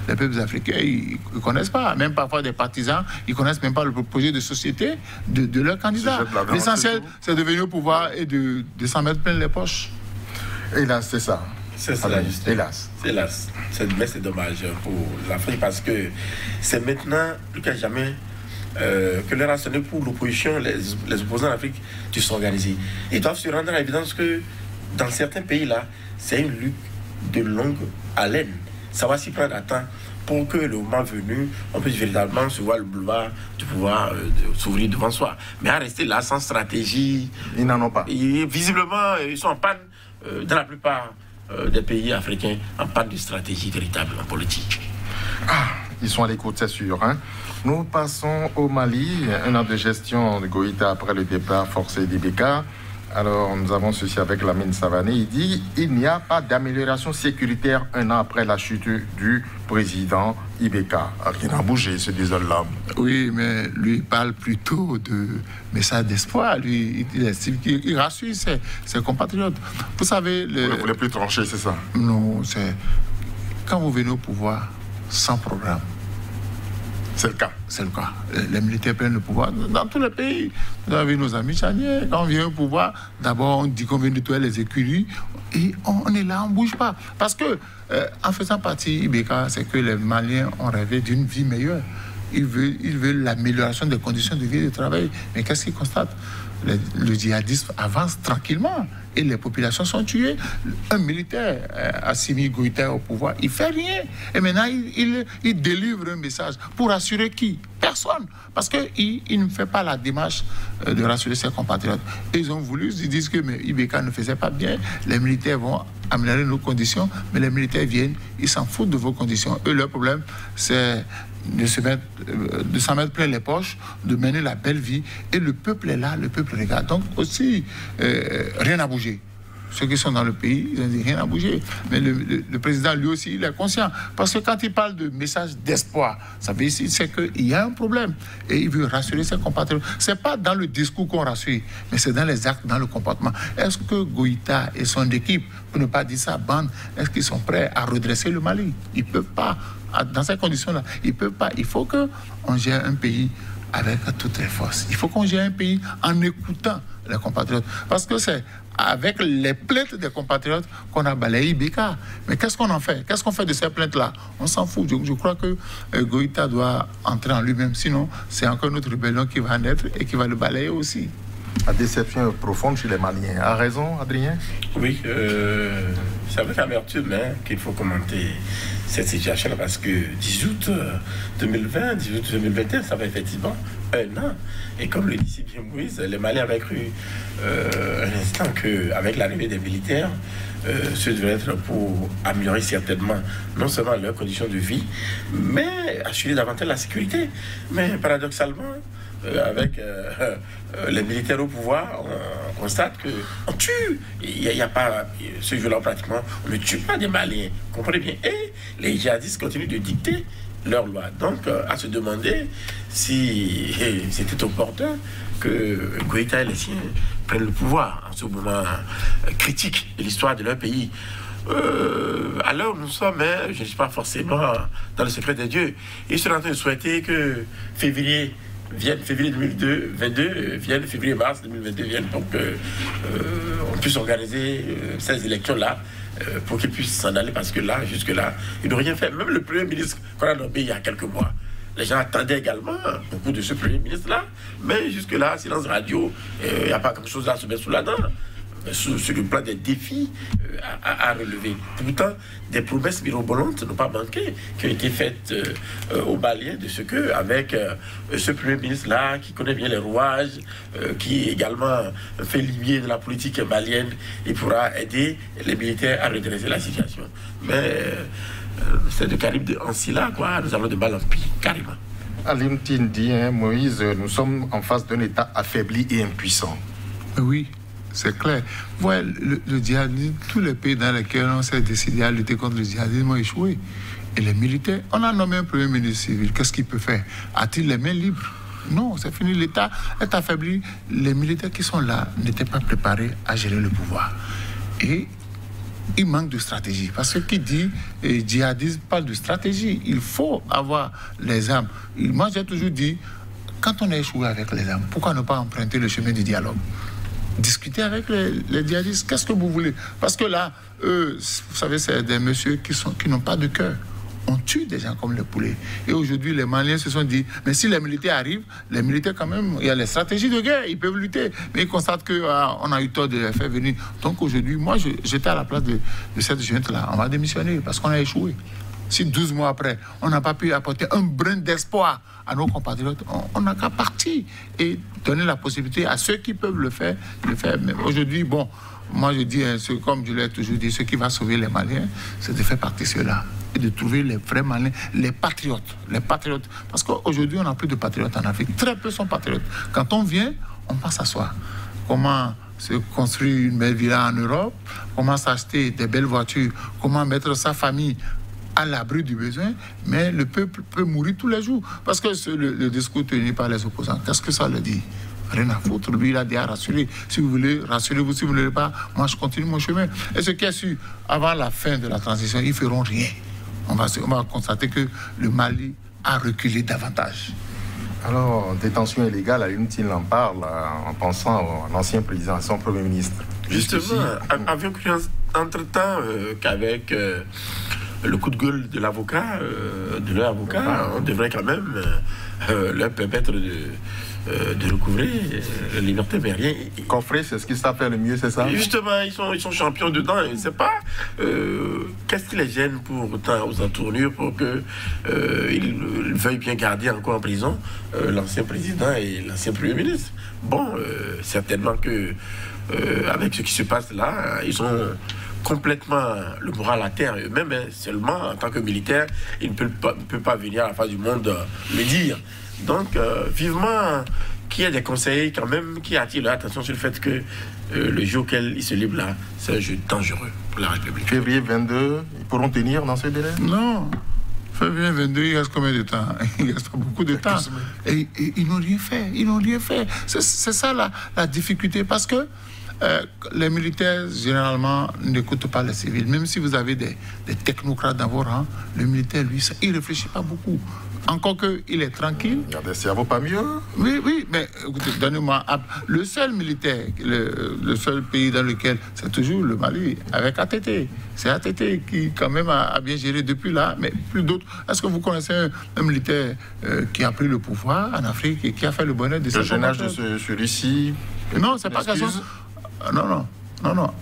les peuples africains, ils ne connaissent pas. Même parfois des partisans, ils ne connaissent même pas le projet de société de leur candidat. L'essentiel, c'est de venir au pouvoir et de s'en mettre plein les poches. Hélas, c'est ça. C'est ça, hélas. Mais c'est dommage pour l'Afrique parce que c'est maintenant plus que jamais que leur a sonné pour l'opposition, les opposants en Afrique, de s'organiser. Ils doivent se rendre à l'évidence que dans certains pays-là, c'est une lutte de longue haleine. Ça va s'y prendre à temps pour que le moment venu, on puisse véritablement se voir le boulevard du pouvoir s'ouvrir devant soi. Mais à rester là sans stratégie... Ils n'en ont pas. Visiblement, ils sont en panne dans la plupart des pays africains, en panne de stratégie véritable en politique. Ah, ils sont à l'écoute, c'est sûr. Hein? Nous passons au Mali, un an de gestion de Goïta après le départ forcé d'IBK. Alors, nous avons ceci avec Lamine Savané. Il dit il n'y a pas d'amélioration sécuritaire un an après la chute du président IBK. Rien n'a bougé, se disait l'homme. Oui, mais lui parle plutôt de message d'espoir. Lui, il estime qu'il rassure ses compatriotes. Vous savez... Vous ne voulez plus trancher, c'est ça? Non, c'est... Quand vous venez au pouvoir sans programme, c'est le cas. C'est le cas. Les militaires prennent le pouvoir dans tous les pays. Nous avons nos amis tchadiens. Quand on vient au pouvoir, d'abord on dit qu'on vient nettoyer les écuries et on est là, on ne bouge pas. Parce que, en faisant partie IBK, c'est que les Maliens ont rêvé d'une vie meilleure. Ils veulent l'amélioration des conditions de vie et de travail. Mais qu'est-ce qu'ils constatent? Le djihadisme avance tranquillement et les populations sont tuées. Un militaire, Assimi Goïta au pouvoir, il ne fait rien. Et maintenant, il délivre un message pour rassurer qui? Personne. Parce qu'il ne fait pas la démarche de rassurer ses compatriotes. Ils ont voulu, ils disent que IBK ne faisait pas bien, les militaires vont améliorer nos conditions, mais les militaires viennent, ils s'en foutent de vos conditions. Eux, leur problème, c'est de s'en mettre plein les poches, de mener la belle vie. Et le peuple est là, le peuple regarde. Donc aussi, rien n'a bougé. Ceux qui sont dans le pays, ils ont dit rien n'a bougé. Mais le président, lui aussi, il est conscient. Parce que quand il parle de message d'espoir, ça veut dire c'est qu'il y a un problème. Et il veut rassurer ses compatriotes. Ce n'est pas dans le discours qu'on rassure, mais c'est dans les actes, dans le comportement. Est-ce que Goïta et son équipe, pour ne pas dire ça, bande, est-ce qu'ils sont prêts à redresser le Mali? Ils ne peuvent pas. Dans ces conditions-là, ils ne peuvent pas. Il faut qu'on gère un pays avec toutes les forces. Il faut qu'on gère un pays en écoutant les compatriotes. Parce que c'est avec les plaintes des compatriotes qu'on a balayé IBK. Mais qu'est-ce qu'on en fait? Qu'est-ce qu'on fait de ces plaintes-là? On s'en fout. Je crois que Goïta doit entrer en lui-même. Sinon, c'est encore une autre rébellion qui va naître et qui va le balayer aussi. La déception profonde chez les Maliens. A raison, Adrien? Oui, c'est avec amertume qu'il faut commenter cette situation-là, parce que 18 août 2020, 18 août 2021, ça va effectivement un an. Et comme le dit si bien Moïse, les Maliens avaient cru un instant qu'avec l'arrivée des militaires, ce devait être pour améliorer certainement non seulement leurs conditions de vie, mais assurer davantage la sécurité. Mais paradoxalement, avec les militaires au pouvoir, on constate qu'on tue. Il n'y a pas, ce jour-là pratiquement, on ne tue pas des Maliens, comprenez bien. Et les djihadistes continuent de dicter leurs lois. Donc, à se demander si c'était opportun que Goïta et les siens prennent le pouvoir en ce moment critique de l'histoire de leur pays. À l'heure où nous sommes, je ne suis pas forcément dans le secret des dieux. Ils sont en train de souhaiter que février 2022 vienne, février-mars 2022 vienne, pour qu'on puisse organiser ces élections-là pour qu'ils puissent s'en aller, parce que là, jusque-là, ils n'ont rien fait. Même le Premier ministre qu'on a nommé il y a quelques mois, les gens attendaient également beaucoup de ce Premier ministre-là, mais jusque-là, silence radio, il n'y a pas quelque chose à se mettre sous la dent. Sur le plan des défis à relever. Pourtant, des promesses mirobolantes n'ont pas manqué, qui ont été faites aux Maliens, de ce que, avec ce Premier ministre-là, qui connaît bien les rouages, qui également fait l'huile de la politique malienne, il pourra aider les militaires à redresser la situation. Mais c'est de calibre en là, quoi. Nous allons de mal en pis, carrément. Alim Tindi, Moïse, nous sommes en face d'un État affaibli et impuissant. Oui. C'est clair. Ouais, le djihadisme, tous les pays dans lesquels on s'est décidé à lutter contre le djihadisme ont échoué. Et les militaires, on a nommé un premier ministre civil. Qu'est-ce qu'il peut faire? A-t-il les mains libres? Non, c'est fini. L'État est affaibli. Les militaires qui sont là n'étaient pas préparés à gérer le pouvoir. Et il manque de stratégie. Parce que qui dit djihadisme parle de stratégie. Il faut avoir les armes. Moi, j'ai toujours dit, quand on a échoué avec les armes, pourquoi ne pas emprunter le chemin du dialogue? Discuter avec les djihadistes, qu'est-ce que vous voulez? Parce que là, eux, vous savez, c'est des messieurs qui n'ont pas de cœur. on tue des gens comme les poulets. Et aujourd'hui, les Maliens se sont dit, mais si les militaires arrivent, les militaires quand même, il y a les stratégies de guerre, ils peuvent lutter. Mais ils constatent qu'on a eu tort de les faire venir. Donc aujourd'hui, moi, j'étais à la place de cette junte-là. On va démissionner parce qu'on a échoué. Si 12 mois après, on n'a pas pu apporter un brin d'espoir à nos compatriotes, on n'a qu'à partir et donner la possibilité à ceux qui peuvent le faire, de le faire. Mais aujourd'hui, bon, moi je dis, comme je l'ai toujours dit, ce qui va sauver les Maliens, c'est de faire partie de ceux-là et de trouver les vrais Maliens, les patriotes. Parce qu'aujourd'hui, on n'a plus de patriotes en Afrique. Très peu sont patriotes. Quand on vient, on passe à soi. Comment se construire une belle villa en Europe, comment s'acheter des belles voitures, comment mettre sa famille à l'abri du besoin, mais le peuple peut mourir tous les jours. Parce que le discours tenu par les opposants, qu'est-ce que ça le dit? Rien à foutre. Lui, il a dit à rassurer. Si vous voulez, rassurez-vous. Si vous ne voulez pas, moi, je continue mon chemin. Et ce qui est sûr, avant la fin de la transition, ils ne feront rien. On va constater que le Mali a reculé davantage. Alors, détention illégale, à l'UNTIL en parle en pensant à l'ancien président, à son premier ministre. Justement, avions cru entre-temps qu'avec le coup de gueule de l'avocat, on devrait quand même leur permettre de recouvrer la liberté, mais rien. Coffret, c'est ce qu'ils savent faire le mieux, c'est ça? Justement, ils sont champions dedans. Je ne sais pas qu'est-ce qui les gêne pour autant aux entournures pour qu'ils veuillent bien garder encore en prison l'ancien président et l'ancien premier ministre. Bon, certainement que avec ce qui se passe là, ils ont complètement le moral à terre eux-mêmes, hein. Seulement en tant que militaire, ils ne peuvent pas venir à la face du monde le dire. Donc, vivement qu'il y ait des conseillers quand même qui attirent leur attention sur le fait que le jeu auquel ils se livrent là, c'est un jeu dangereux pour la République. Février 22, ils pourront tenir dans ce délai? Non. Février 22, il reste combien de temps? Il reste beaucoup de temps. Et ils n'ont rien fait. Ils n'ont rien fait. C'est ça la difficulté. Parce que les militaires, généralement, n'écoutent pas les civils. Même si vous avez des technocrates dans vos rangs, le militaire, lui, il ne réfléchit pas beaucoup. Encore qu'il est tranquille. Il y a des cerveaux pas mieux. Oui, mais écoutez, donnez-moi. Le seul militaire, le seul pays dans lequel, c'est toujours le Mali, avec ATT. C'est ATT qui, quand même, a bien géré depuis là, mais plus d'autres. Est-ce que vous connaissez un militaire qui a pris le pouvoir en Afrique et qui a fait le bonheur de le jeune âge de celui-ci? Non, c'est pas question. Non.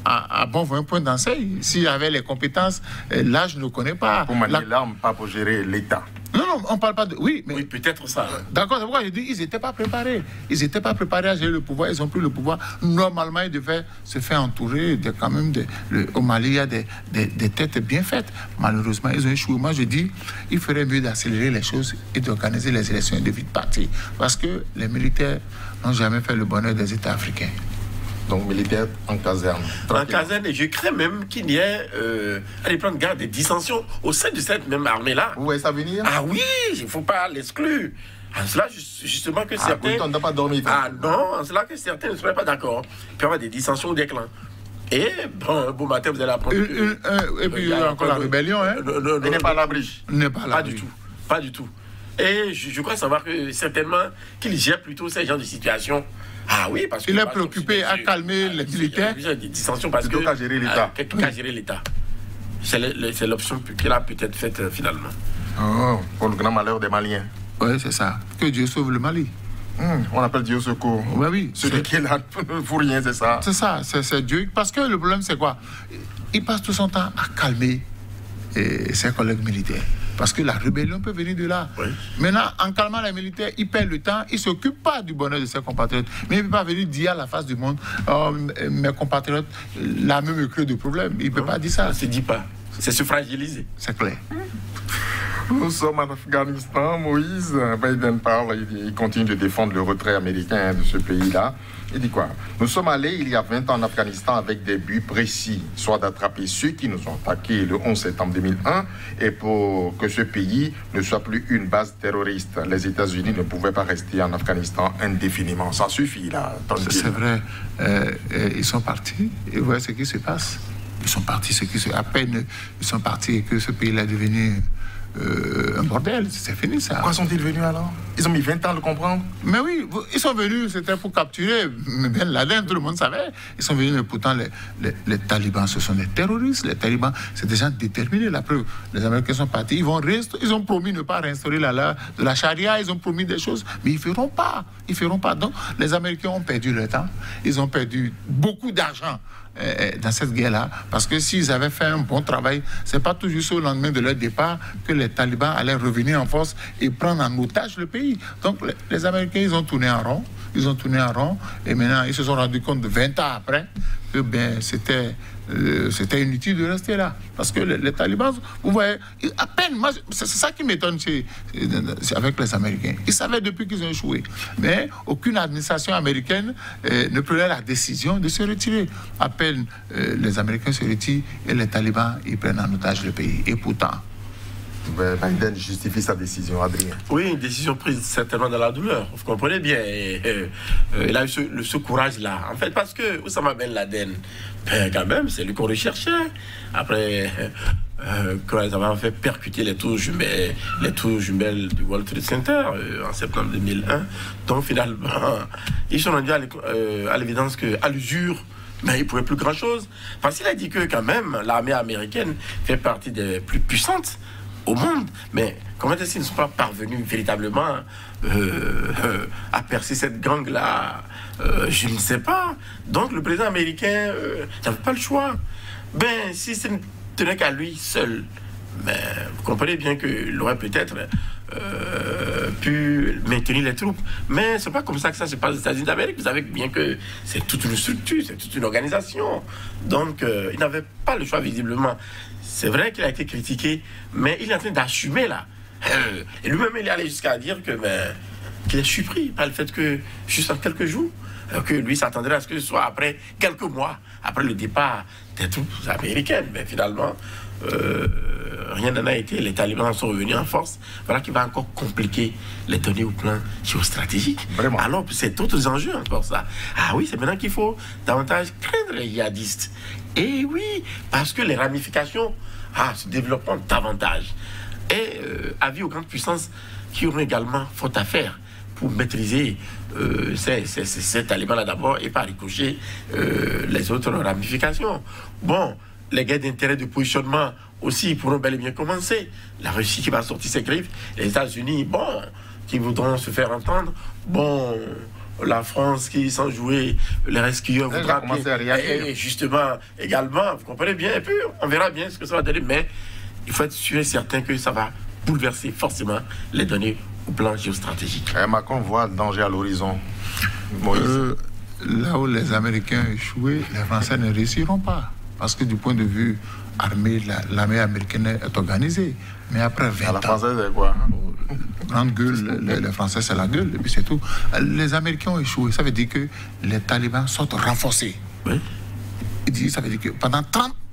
À bon un point d'enseigne. S'il avait les compétences, là, je ne connais pas. Pour manier l'arme, pas pour gérer l'État. Non, on ne parle pas de... Oui, mais... Oui, peut-être ça. D'accord, c'est pourquoi je dis qu'ils n'étaient pas préparés. Ils n'étaient pas préparés à gérer le pouvoir. Ils ont pris le pouvoir. Normalement, ils devaient se faire entourer quand même... Au Mali, il y a des têtes bien faites. Malheureusement, ils ont échoué. Moi, je dis, il ferait mieux d'accélérer les choses et d'organiser les élections et de vite partir. Parce que les militaires n'ont jamais fait le bonheur des États africains. Donc militaire en caserne. En caserne, et je crains même qu'il y ait, à les prendre garde, des dissensions au sein de cette même armée-là. Vous voyez ça venir? Ah oui, il ne faut pas l'exclure. En cela, justement, que certains... on n'a pas dormi. Ah non, en cela que certains ne seraient pas d'accord. Il peut y avoir des dissensions ou des clans. Et bon, un beau matin, vous allez apprendre. Et puis il y a encore la rébellion, hein? Il n'est pas à l'abri. Pas du tout. Pas du tout. Et je crois savoir que certainement qu'il gère plutôt ces genres de situations. Ah oui, parce que... Il est préoccupé à calmer les militaires. Il y a des dissensions parce que... qu'à gérer l'État. Qu'à gérer l'État. C'est l'option qu'il a peut-être faite finalement. Oh, pour le grand malheur des Maliens. Oui, c'est ça. Que Dieu sauve le Mali. On appelle Dieu au secours. Oui. Celui qui est là pour rien, c'est ça. C'est ça, c'est Dieu. Parce que le problème, c'est quoi? Il passe tout son temps à calmer ses collègues militaires. Parce que la rébellion peut venir de là. Oui. Maintenant, en calmant les militaires, il perd le temps, il ne s'occupe pas du bonheur de ses compatriotes. Mais il ne peut pas venir dire à la face du monde, oh, mes compatriotes, la même creux de problème. Il ne peut pas dire ça. Ça ne se dit pas. C'est se fragiliser. C'est clair. Nous sommes en Afghanistan. Moïse Biden parle, il continue de défendre le retrait américain de ce pays-là. Il dit quoi? Nous sommes allés il y a 20 ans en Afghanistan avec des buts précis, soit d'attraper ceux qui nous ont attaqués le 11 septembre 2001 et pour que ce pays ne soit plus une base terroriste. Les États-Unis ne pouvaient pas rester en Afghanistan indéfiniment. Ça suffit là. C'est vrai. Ils sont partis et vous voyez ce qui se passe. Ils sont partis, à peine ils sont partis et que ce pays-là est devenu un bordel. C'est fini ça. Pourquoi sont-ils venus alors? Ils ont mis 20 ans à le comprendre. Mais oui, ils sont venus, c'était pour capturer Ben Laden, tout le monde savait. Ils sont venus, mais pourtant, les talibans, ce sont des terroristes. Les talibans, c'est des gens déterminés. La preuve, les Américains sont partis, ils ont promis de ne pas réinstaurer la loi de la charia, ils ont promis des choses, mais ils ne feront pas. Ils feront pas. Donc, les Américains ont perdu leur temps. Ils ont perdu beaucoup d'argent dans cette guerre-là, parce que s'ils avaient fait un bon travail, c'est pas tout juste au lendemain de leur départ que les talibans allaient revenir en force et prendre en otage le pays. Donc les Américains, ils ont tourné en rond, et maintenant ils se sont rendus compte de 20 ans après que c'était inutile de rester là, parce que les talibans, vous voyez, à peine, moi, c'est ça qui m'étonne avec les Américains. Ils savaient depuis qu'ils ont échoué, mais aucune administration américaine ne prenait la décision de se retirer. À peine les Américains se retirent et les talibans, ils prennent en otage le pays. Et pourtant, Biden justifie sa décision, Adrien. Oui, une décision prise certainement dans la douleur. Vous comprenez bien. Il a eu ce courage-là. En fait, parce que Oussama Ben Laden, quand même, c'est lui qu'on recherchait. Après, quand ils avaient fait percuter les tours jumelles du World Trade Center en septembre 2001. Donc, finalement, ils sont rendus à l'évidence qu'à l'usure, mais il ne pouvait plus grand-chose. Parce qu'il a dit que, quand même, l'armée américaine fait partie des plus puissantes au monde, mais comment est-ce qu'ils ne sont pas parvenus véritablement à percer cette gangue-là? Je ne sais pas. Donc le président américain n'avait pas le choix. Ben, si ce ne tenait qu'à lui seul, ben, vous comprenez bien qu'il aurait peut-être pu maintenir les troupes. Mais c'est pas comme ça que ça se passe aux États-Unis d'Amérique. Vous savez bien que c'est toute une structure, c'est toute une organisation. Donc il n'avait pas le choix visiblement. C'est vrai qu'il a été critiqué, mais il est en train d'assumer là. Et lui-même, il est allé jusqu'à dire qu'il est surpris par le fait que, juste en quelques jours, que lui s'attendrait à ce que ce soit après quelques mois, après le départ des troupes américaines. Mais finalement, rien n'en a été. Les talibans sont revenus en force. Voilà qui va encore compliquer les données au plan géostratégique. Vraiment. Alors, c'est d'autres enjeux encore ça. Ah oui, c'est maintenant qu'il faut davantage craindre les djihadistes. Et oui, parce que les ramifications se développeront davantage. Et avis aux grandes puissances qui auront également faute à faire pour maîtriser ces talibans-là d'abord et par ricochet les autres ramifications. Bon, les guerres d'intérêt de positionnement aussi pourront bel et bien commencer. La Russie qui va sortir ses griffes, les États-Unis, bon, qui voudront se faire entendre, bon, la France qui, sans jouer les rescueurs, voudra et justement, également, vous comprenez bien, et puis on verra bien ce que ça va donner, mais il faut être sûr et certain que ça va bouleverser forcément les données au plan géostratégique. Macron voit le danger à l'horizon. Là où les Américains échouent, les Français ne réussiront pas. Parce que du point de vue armé, l'armée américaine est organisée. Mais après 20 ans... La française, c'est quoi? Grande gueule, les Français, c'est la gueule, et puis c'est tout. Les Américains ont échoué. Ça veut dire que les talibans sont renforcés. Oui. Ça veut dire que pendant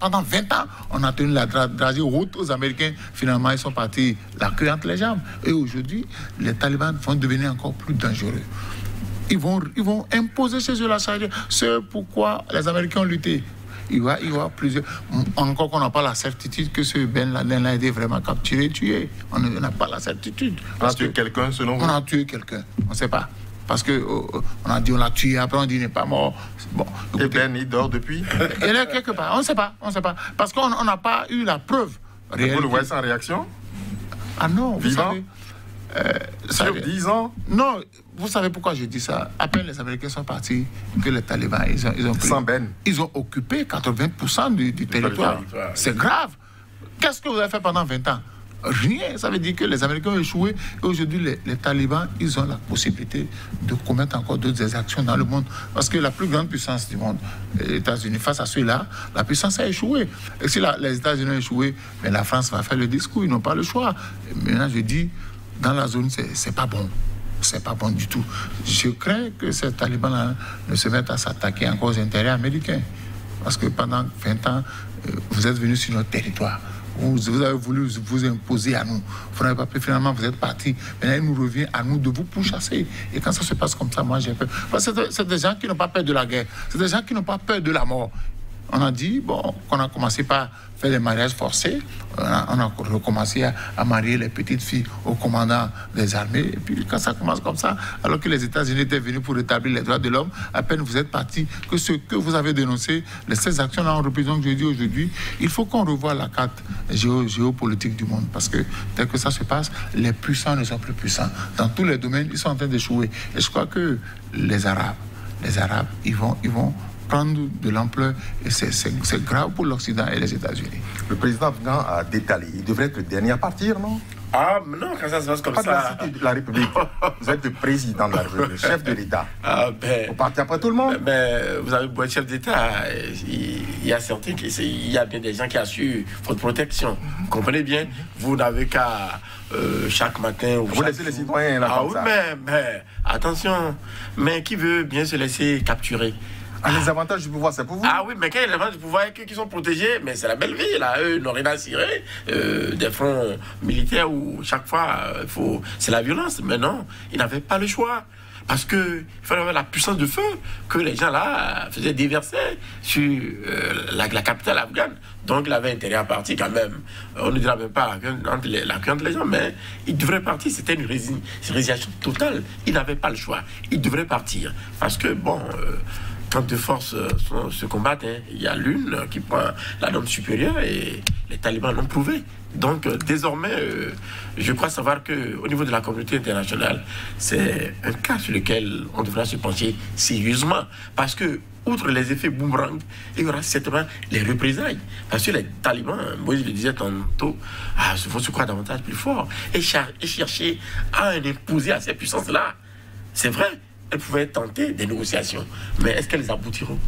20 ans, on a tenu la dragée haute aux Américains. Finalement, ils sont partis la queue entre les jambes. Et aujourd'hui, les talibans vont devenir encore plus dangereux. Ils vont imposer chez eux la charia. C'est pourquoi les Américains ont lutté. Il y aura plusieurs. Encore qu'on n'a pas la certitude que ce Ben Laden a été vraiment capturé et tué. On n'a pas la certitude. On a tué quelqu'un, selon vous? On a tué quelqu'un. On ne sait pas. Parce qu'on a dit on l'a tué, après on dit il n'est pas mort. Bon, écoutez, et Ben, il dort depuis? Il est quelque part. On ne sait pas. Parce qu'on n'a pas eu la preuve. Vous le voyez sans réaction? Ah non, vous vivant? savez. Sur 10 ans? Non, vous savez pourquoi je dis ça? À peine les Américains sont partis, que les talibans, ils ont pris, sans Ben. Ils ont occupé 80% du territoire. C'est grave. Qu'est-ce que vous avez fait pendant 20 ans? Rien. Ça veut dire que les Américains ont échoué. Et aujourd'hui, les talibans, ils ont la possibilité de commettre encore d'autres exactions dans le monde. Parce que la plus grande puissance du monde, les États-Unis, face à ceux-là, la puissance a échoué. Et si les États-Unis ont échoué, mais la France va faire le discours. Ils n'ont pas le choix. Et maintenant, je dis, dans la zone, c'est pas bon. C'est pas bon du tout. Je crains que ces talibans-là ne se mettent à s'attaquer encore aux intérêts américains. Parce que pendant 20 ans, vous êtes venus sur notre territoire. Vous avez voulu vous imposer à nous. Vous n'avez pas pu, finalement, vous êtes partis. Maintenant, il nous revient à nous de vous pourchasser. Et quand ça se passe comme ça, moi, j'ai peur. Parce que c'est des gens qui n'ont pas peur de la guerre. C'est des gens qui n'ont pas peur de la mort. on a dit, bon, qu'on a commencé par faire des mariages forcés. On a recommencé à marier les petites filles au commandant des armées. Et puis quand ça commence comme ça, alors que les États-Unis étaient venus pour rétablir les droits de l'homme, à peine vous êtes partis, que ce que vous avez dénoncé, ces actions-là ont représenté, je dis aujourd'hui, il faut qu'on revoie la carte géopolitique du monde. Parce que dès que ça se passe, les puissants ne sont plus puissants. Dans tous les domaines, ils sont en train d'échouer. Et je crois que les Arabes, ils vont prendre de l'ampleur et c'est grave pour l'Occident et les États-Unis. Le président afghan a détalé. Il devrait être le dernier à partir, non? Ah, mais non, quand ça se passe comme ça... De la cité de la République. Vous êtes le président de la République, le chef de l'État. Ah, ben... Vous partez après tout le monde? Ben, vous avez beau être chef d'État, il y a certains il y a bien des gens qui assurent votre protection. Vous comprenez bien? Vous n'avez qu'à... chaque matin... Vous laissez les citoyens là comme ça. Mais attention, mais qui veut bien se laisser capturer? Les avantages du pouvoir, c'est pour vous? Ah oui, mais quand il y a les avantages du pouvoir et qui sont protégés, mais c'est la belle vie, là. Eux n'ont rien à cirer. Des fronts militaires où chaque fois, c'est la violence. Mais non, ils n'avaient pas le choix. Parce qu'il fallait avoir la puissance de feu que les gens là faisaient déverser sur la capitale afghane. Donc il avait intérêt à partir quand même. On ne dira même pas la crainte les gens, mais il devrait partir. C'était une résiliation totale. Il n'avait pas le choix. Il devrait partir. Parce que, bon... quand deux forces se combattent, il y a l'une qui prend la norme supérieure et les talibans l'ont prouvé. Donc désormais, je crois savoir qu'au niveau de la communauté internationale, c'est un cas sur lequel on devra se pencher sérieusement. Parce que, outre les effets boomerang, il y aura certainement les représailles. Parce que les talibans, Moïse le disait tantôt, vont se croire davantage plus forts et chercher à imposer à ces puissances-là. C'est vrai. Elles pouvaient tenter des négociations. Mais est-ce qu'elles aboutiront?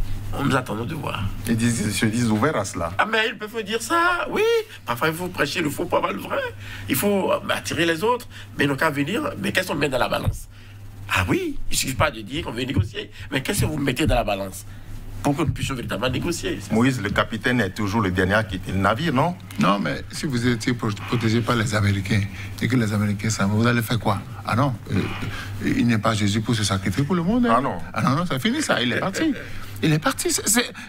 Nous attendons de voir. Ils se disent ouverts à cela. Ah, mais ils peuvent dire ça, oui. Parfois, il faut prêcher le faux pour avoir le vrai. Il faut attirer les autres. Mais ils n'ont qu'à venir. Mais qu'est-ce qu'on met dans la balance? Ah oui, il ne suffit pas de dire qu'on veut négocier. Mais qu'est-ce que vous mettez dans la balance pour que nous puissions véritablement négocier? Moïse, le capitaine est toujours le dernier à quitter le navire, non? Non, mais si vous étiez protégé par les Américains et que les Américains s'en vont, vous allez faire quoi? Ah non, il n'est pas Jésus pour se sacrifier pour le monde. Hein? Ah non. Ah non, c'est fini ça, il est parti. Il est parti.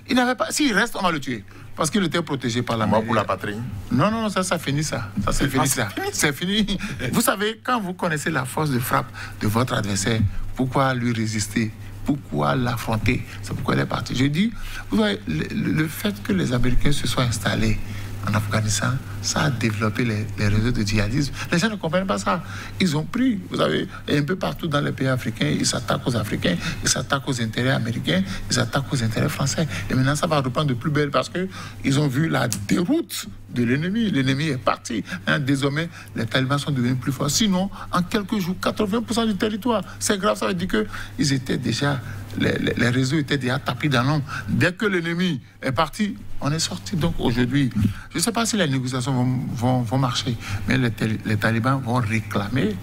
Il n'avait pas... S'il reste, on va le tuer. Parce qu'il était protégé par la mort pour la patrie. Non, ça finit ça. Ça, c'est fini ça. C'est fini. Vous savez, quand vous connaissez la force de frappe de votre adversaire, pourquoi lui résister? Pourquoi l'affronter? C'est pourquoi il est parti. Je dis, vous voyez, le fait que les Américains se soient installés en Afghanistan, ça a développé les réseaux de djihadisme. Les gens ne comprennent pas ça. Ils ont pris, vous savez, un peu partout dans les pays africains, ils s'attaquent aux Africains, ils s'attaquent aux intérêts américains, ils s'attaquent aux intérêts français. Et maintenant, ça va reprendre de plus belle parce qu'ils ont vu la déroute de l'ennemi. L'ennemi est parti. Désormais, les talibans sont devenus plus forts. Sinon, en quelques jours, 80% du territoire. C'est grave, ça veut dire qu'ils étaient déjà... Les réseaux étaient déjà tapis dans l'ombre. Dès que l'ennemi est parti, on est sorti. Donc aujourd'hui, je ne sais pas si les négociations vont marcher, mais les talibans vont réclamer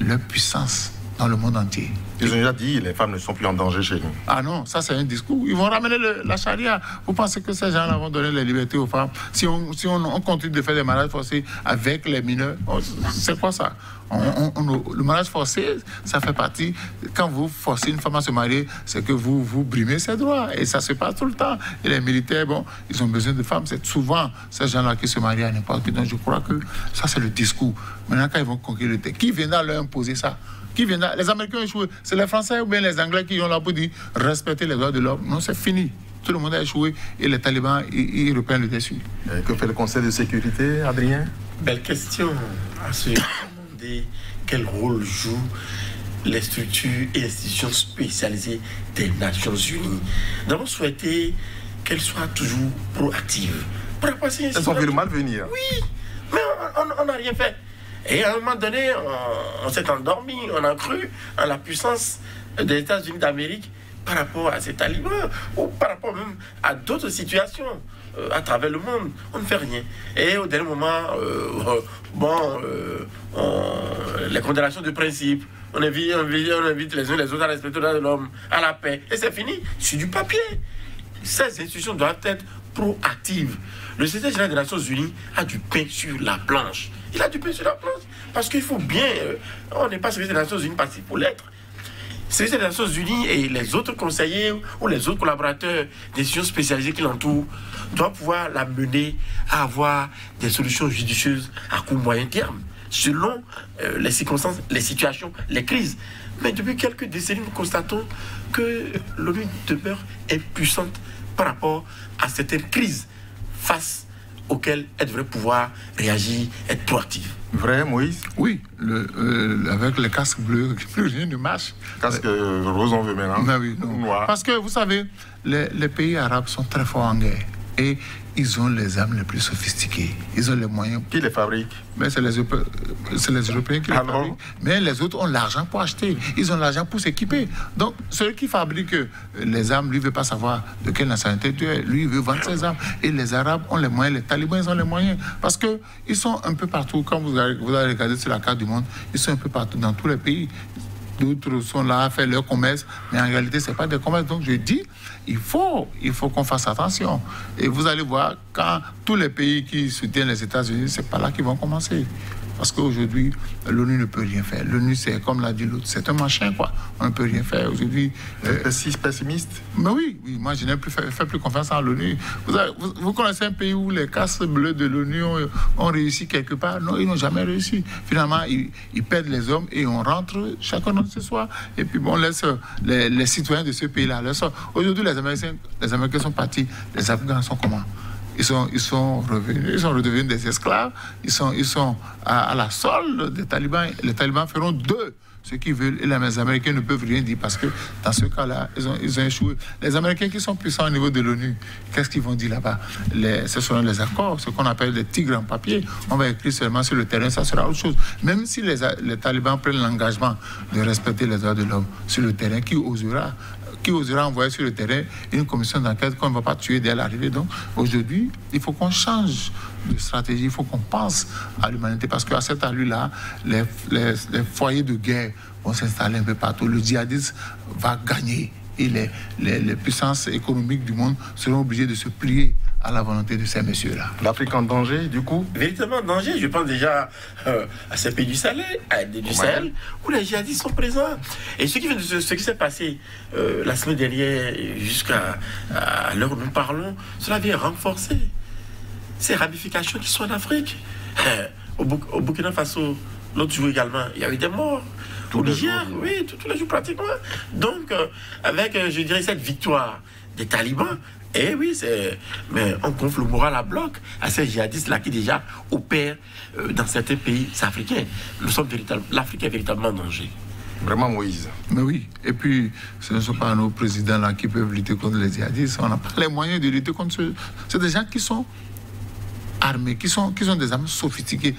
leur puissance dans le monde entier. Ils ont déjà dit les femmes ne sont plus en danger chez nous. Ah non, ça c'est un discours. Ils vont ramener la charia. Vous pensez que ces gens-là vont donner les libertés aux femmes? Si on continue de faire des mariages forcés avec les mineurs, c'est quoi ça? Le mariage forcé, ça fait partie... Quand vous forcez une femme à se marier, c'est que vous brimez ses droits. Et ça se passe tout le temps. Et les militaires, bon, ils ont besoin de femmes. C'est souvent ces gens-là qui se marient à n'importe qui. Donc je crois que ça c'est le discours. Maintenant, quand ils vont conquérir le terrain, qui viendra leur imposer ça? Qui viendra? Les Américains ont échoué. C'est les Français ou bien les Anglais qui ont là pour dire respecter les droits de l'homme. Non, c'est fini. Tout le monde a échoué et les talibans, ils reprennent le dessus. Que fait le Conseil de sécurité, Adrien? Belle question. À se demander quel rôle jouent les structures et institutions spécialisées des Nations Unies. Nous avons souhaité qu'elles soient toujours proactives. Elles ont vu le mal venir. Oui, mais on n'a rien fait. Et à un moment donné, on s'est endormi, on a cru à la puissance des États-Unis d'Amérique par rapport à ces talibans ou par rapport même à d'autres situations à travers le monde. On ne fait rien. Et au dernier moment, les condamnations de principe, on invite les uns les autres à respecter les droits de l'homme, à la paix. Et c'est fini. C'est du papier. Ces institutions doivent être proactives. Le secrétaire général des Nations Unies a du pain sur la planche. Il a du pain sur la planche. Parce qu'il faut bien... on n'est pas secrétaire des Nations Unies parti pour l'être. C'est les Nations Unies et les autres conseillers ou les autres collaborateurs des institutions spécialisées qui l'entourent doivent pouvoir la mener à avoir des solutions judicieuses à court moyen terme, selon les circonstances, les situations, les crises. Mais depuis quelques décennies, nous constatons que l'ONU demeure impuissante par rapport à certaines crises face auxquelles elle devrait pouvoir réagir, être proactive. Vrai, Moïse? Oui, avec les casques bleus, plus rien ne marche. Casque rose, on veut maintenant. Ben oui, non. Noir. Parce que vous savez, les pays arabes sont très forts en guerre. Et ils ont les armes les plus sophistiquées. Ils ont les moyens. Qui les fabrique? Mais c'est les Européens qui les fabriquent. Mais les autres ont l'argent pour acheter. Ils ont l'argent pour s'équiper. Donc, celui qui fabrique les armes, lui ne veut pas savoir de quelle nationalité tu es. Lui, il veut vendre ses armes. Et les Arabes ont les moyens, les talibans, ils ont les moyens. Parce qu'ils sont un peu partout. Quand vous allez regarder sur la carte du monde, ils sont un peu partout dans tous les pays. D'autres sont là à faire leur commerce, mais en réalité, ce n'est pas des commerces. Donc, je dis, il faut qu'on fasse attention. Et vous allez voir, quand tous les pays qui soutiennent les États-Unis, ce n'est pas là qu'ils vont commencer. Parce qu'aujourd'hui, l'ONU ne peut rien faire. L'ONU, c'est comme l'a dit l'autre, c'est un machin, quoi. On ne peut rien faire. Aujourd'hui. Si pessimiste? Mais oui, moi, je n'ai plus fait plus confiance à l'ONU. Vous connaissez un pays où les casques bleus de l'ONU ont réussi quelque part? Non, ils n'ont jamais réussi. Finalement, ils perdent les hommes et on rentre chacun dans ce soir. Et puis, bon, on laisse les citoyens de ce pays-là. Aujourd'hui, les Américains sont partis. Les Afghans sont comment? Ils sont revenus, ils sont redevenus des esclaves, ils sont à la solde des talibans. Les talibans feront d'eux ce qu'ils veulent et les Américains ne peuvent rien dire parce que dans ce cas-là, ils ont échoué. Les Américains qui sont puissants au niveau de l'ONU, qu'est-ce qu'ils vont dire là-bas? Ce seront les accords, ce qu'on appelle des tigres en papier. On va écrire seulement sur le terrain, ça sera autre chose. Même si les talibans prennent l'engagement de respecter les droits de l'homme sur le terrain, qui osera envoyer sur le terrain une commission d'enquête qu'on ne va pas tuer dès l'arrivée. Donc aujourd'hui, il faut qu'on change de stratégie, il faut qu'on pense à l'humanité parce qu'à cette allure-là, les foyers de guerre vont s'installer un peu partout. Le djihadisme va gagner et les puissances économiques du monde seront obligées de se plier à la volonté de ces messieurs-là. L'Afrique en danger, du coup? Véritablement en danger, je pense déjà à ces pays du Sahel, où les djihadistes sont présents. Et ce qui s'est passé la semaine dernière jusqu'à l'heure où nous parlons, cela vient renforcer ces ramifications qui sont en Afrique. Au Burkina Faso, l'autre jour également, il y a eu des morts. Au Niger, oui, tous les jours pratiquement. Donc, avec, je dirais, cette victoire des talibans, et oui, mais on gonfle le moral à bloc à ces djihadistes-là qui déjà opèrent dans certains pays africains. L'Afrique est véritablement en danger. Vraiment, Moïse. Mais oui, et puis ce ne sont pas nos présidents-là qui peuvent lutter contre les djihadistes. On n'a pas les moyens de lutter contre eux. C'est des gens qui sont armés, qui ont des armes sophistiquées,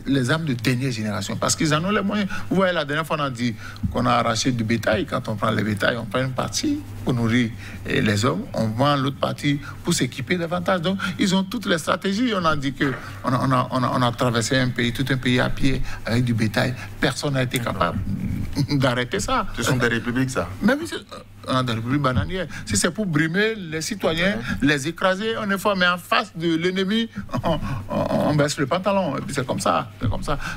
les armes de dernière génération, parce qu'ils en ont les moyens. Vous voyez, la dernière fois, on a dit qu'on a arraché du bétail. Quand on prend le bétail, on prend une partie pour nourrir les hommes, on vend l'autre partie pour s'équiper davantage. Donc, ils ont toutes les stratégies. On a dit qu'on a traversé un pays, tout un pays à pied, avec du bétail. Personne n'a été capable d'arrêter ça. Ce sont des républiques, ça? Même on a des républiques bananières. Si c'est pour brimer les citoyens, les écraser, on est fort, mais en face de l'ennemi, on baisse le pantalon. Et puis c'est comme ça.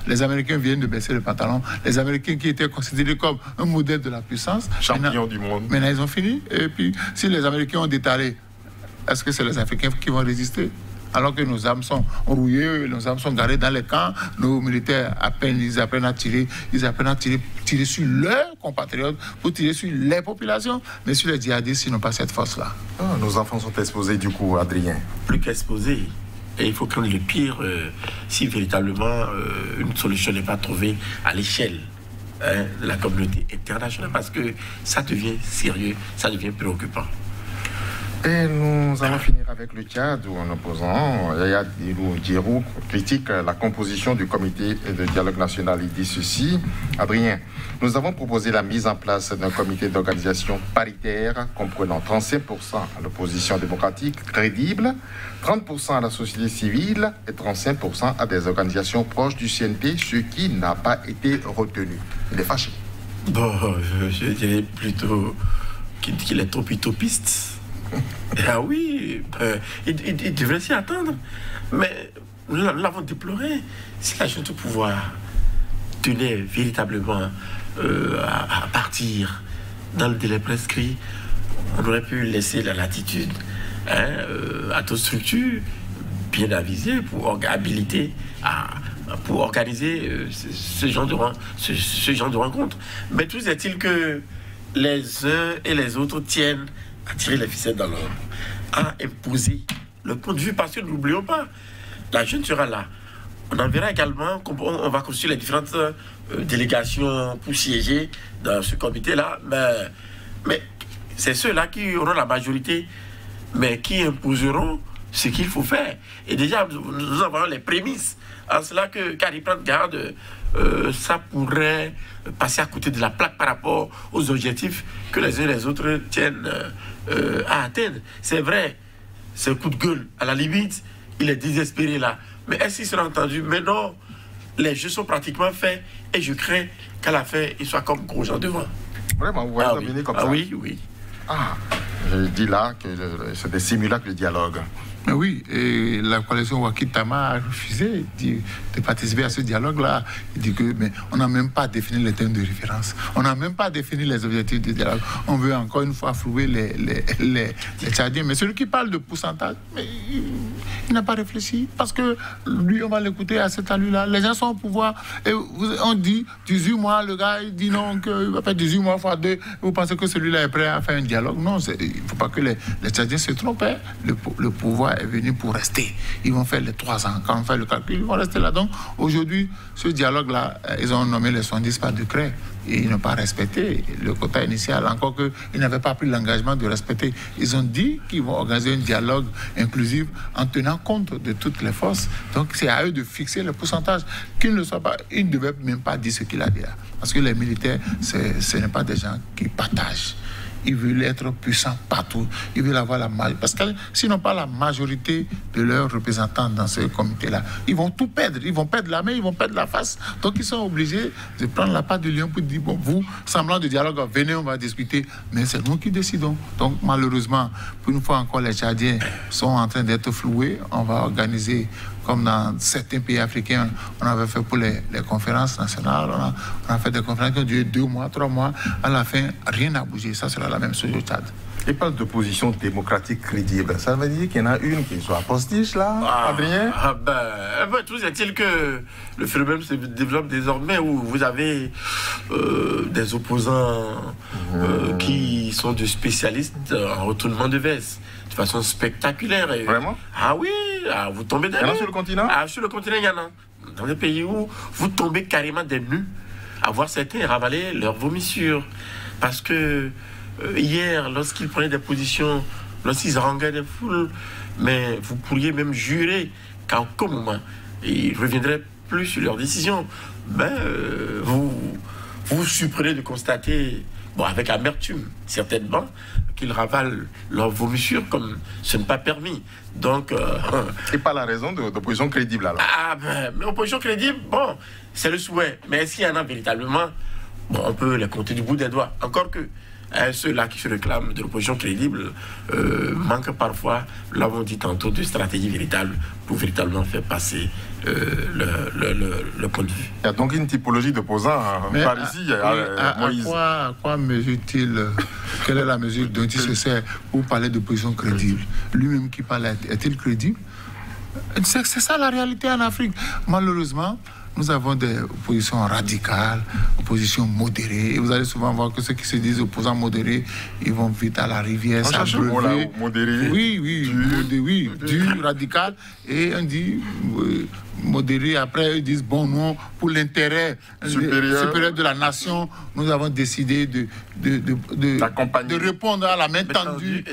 Les Américains viennent de baisser le pantalon. Les Américains qui étaient considérés comme un modèle de la puissance. Champions du monde. Maintenant, ils ont fini. Et puis, si les Américains ont détalé, est-ce que c'est les Africains qui vont résister? Alors que nos armes sont rouillées, nos armes sont garées dans les camps, nos militaires ils apprennent à tirer sur leurs compatriotes pour tirer sur les populations, mais sur les djihadistes, ils n'ont pas cette force-là. Nos enfants sont exposés du coup, Adrien. Plus qu'exposés. Et il faut craindre le pire si véritablement une solution n'est pas trouvée à l'échelle de la communauté internationale, parce que ça devient sérieux, ça devient préoccupant. Et nous allons finir avec le Tchad, où un opposant, Yaya Djerou, critique la composition du comité de dialogue national. Il dit ceci: Adrien, nous avons proposé la mise en place d'un comité d'organisation paritaire comprenant 35% à l'opposition démocratique crédible, 30% à la société civile et 35% à des organisations proches du CNT, ce qui n'a pas été retenu. Il est fâché. Bon, je dirais plutôt qu'il est trop utopiste. Ah oui, il devrait s'y attendre. Mais nous l'avons déploré. Si la junte au pouvoir tenait véritablement à partir dans le délai prescrit, on aurait pu laisser la latitude à toute structure bien avisée pour habiliter pour organiser ce genre de rencontre. Mais tout est-il que les uns et les autres tiennent à tirer les ficelles dans l'ordre, à imposer le point de vue, parce que n'oublions pas, la jeune sera là. On en verra également, on va constituer les différentes délégations pour siéger dans ce comité-là, mais c'est ceux-là qui auront la majorité, mais qui imposeront ce qu'il faut faire. Et déjà, nous avons les prémices. En cela que, car ils prennent garde, ça pourrait passer à côté de la plaque par rapport aux objectifs que les uns et les autres tiennent à atteindre. C'est vrai, c'est un coup de gueule. À la limite, il est désespéré là. Mais est-ce qu'il sera entendu? Mais non, les jeux sont pratiquement faits et je crains qu'à la fin, il soit comme gros gens devant. Vraiment, vous voyez venir comme ça? Oui, oui. Ah, je dis là que c'est des simulacres de dialogue. Mais oui, et la coalition Wakitama a refusé de participer à ce dialogue-là. Il dit que, mais on n'a même pas défini les thèmes de référence. On n'a même pas défini les objectifs du dialogue. On veut encore une fois flouer les Tchadiens. Mais celui qui parle de pourcentage, mais il n'a pas réfléchi. Parce que lui, on va l'écouter à cet allure-là. Les gens sont au pouvoir. Et on dit 18 mois, le gars, il dit non, qu'il va faire 18 mois fois 2. Vous pensez que celui-là est prêt à faire un dialogue? Non, il ne faut pas que les Tchadiens se trompent. Hein. Le pouvoir est venu pour rester. Ils vont faire les 3 ans. Quand on fait le calcul, ils vont rester là. Donc, aujourd'hui, ce dialogue-là, ils ont nommé les 70 par décret. Et ils n'ont pas respecté le quota initial, encore qu'ils n'avaient pas pris l'engagement de respecter. Ils ont dit qu'ils vont organiser un dialogue inclusif en tenant compte de toutes les forces. Donc, c'est à eux de fixer le pourcentage. Qu'ils ne soient pas, ils ne devaient même pas dire ce qu'il a dit là. Parce que les militaires, ce n'est pas des gens qui partagent. Ils veulent être puissants partout. Ils veulent avoir la majorité. Parce que s'ils n'ont pas la majorité de leurs représentants dans ce comité-là, ils vont tout perdre. Ils vont perdre la main, ils vont perdre la face. Donc ils sont obligés de prendre la part du lion pour dire, bon, vous, semblant de dialogue, venez, on va discuter. Mais c'est nous qui décidons. Donc malheureusement, pour une fois encore, les Tchadiens sont en train d'être floués. On va organiser, comme dans certains pays africains, on avait fait pour les conférences nationales. On a fait des conférences qui ont duré 2 mois, 3 mois. À la fin, rien n'a bougé. Ça sera la même chose au Tchad. Il parle d'opposition démocratique crédible. Ça veut dire qu'il y en a une qui soit postiche, là, Adrien? Tout est-il que le phénomène se développe désormais où vous avez des opposants qui sont des spécialistes en retournement de veste de façon spectaculaire. Et... Vraiment? Ah oui, vous tombez derrière. Il y en a sur le continent? Sur le continent, il y en a. Dans des pays où vous tombez carrément des nues à voir certains ravaler leurs vomissures. Parce que hier, lorsqu'ils prenaient des positions, lorsqu'ils haranguaient des foules, mais vous pourriez même jurer qu'à aucun moment, ils ne reviendraient plus sur leurs décisions. Vous surprenez de constater, avec amertume, certainement, qu'ils ravalent leurs vomissures comme ce n'est pas permis. Donc... Et pas la raison d'opposition crédible, alors? Mais opposition crédible, c'est le souhait. Mais est-ce qu'il y en a véritablement? On peut les compter du bout des doigts. Encore que ceux-là qui se réclament de l'opposition crédible manquent parfois, l'avons dit tantôt, de stratégie véritable pour véritablement faire passer le point de vue. Il y a donc une typologie d'opposants par ici, Moïse. À quoi mesure-t-il? Quelle est la mesure dont il se sert pour parler d'opposition crédible? Lui-même qui parle, est-il crédible? C'est ça la réalité en Afrique. Malheureusement, nous avons des oppositions radicales, oppositions modérées. Et vous allez souvent voir que ceux qui se disent opposants modérés, ils vont vite à la rivière, s'abreuver. Modéré. Oui, dur, radical. Et on dit modéré. Après, ils disent bon, non, pour l'intérêt supérieur de la nation, nous avons décidé de répondre à la main tendue.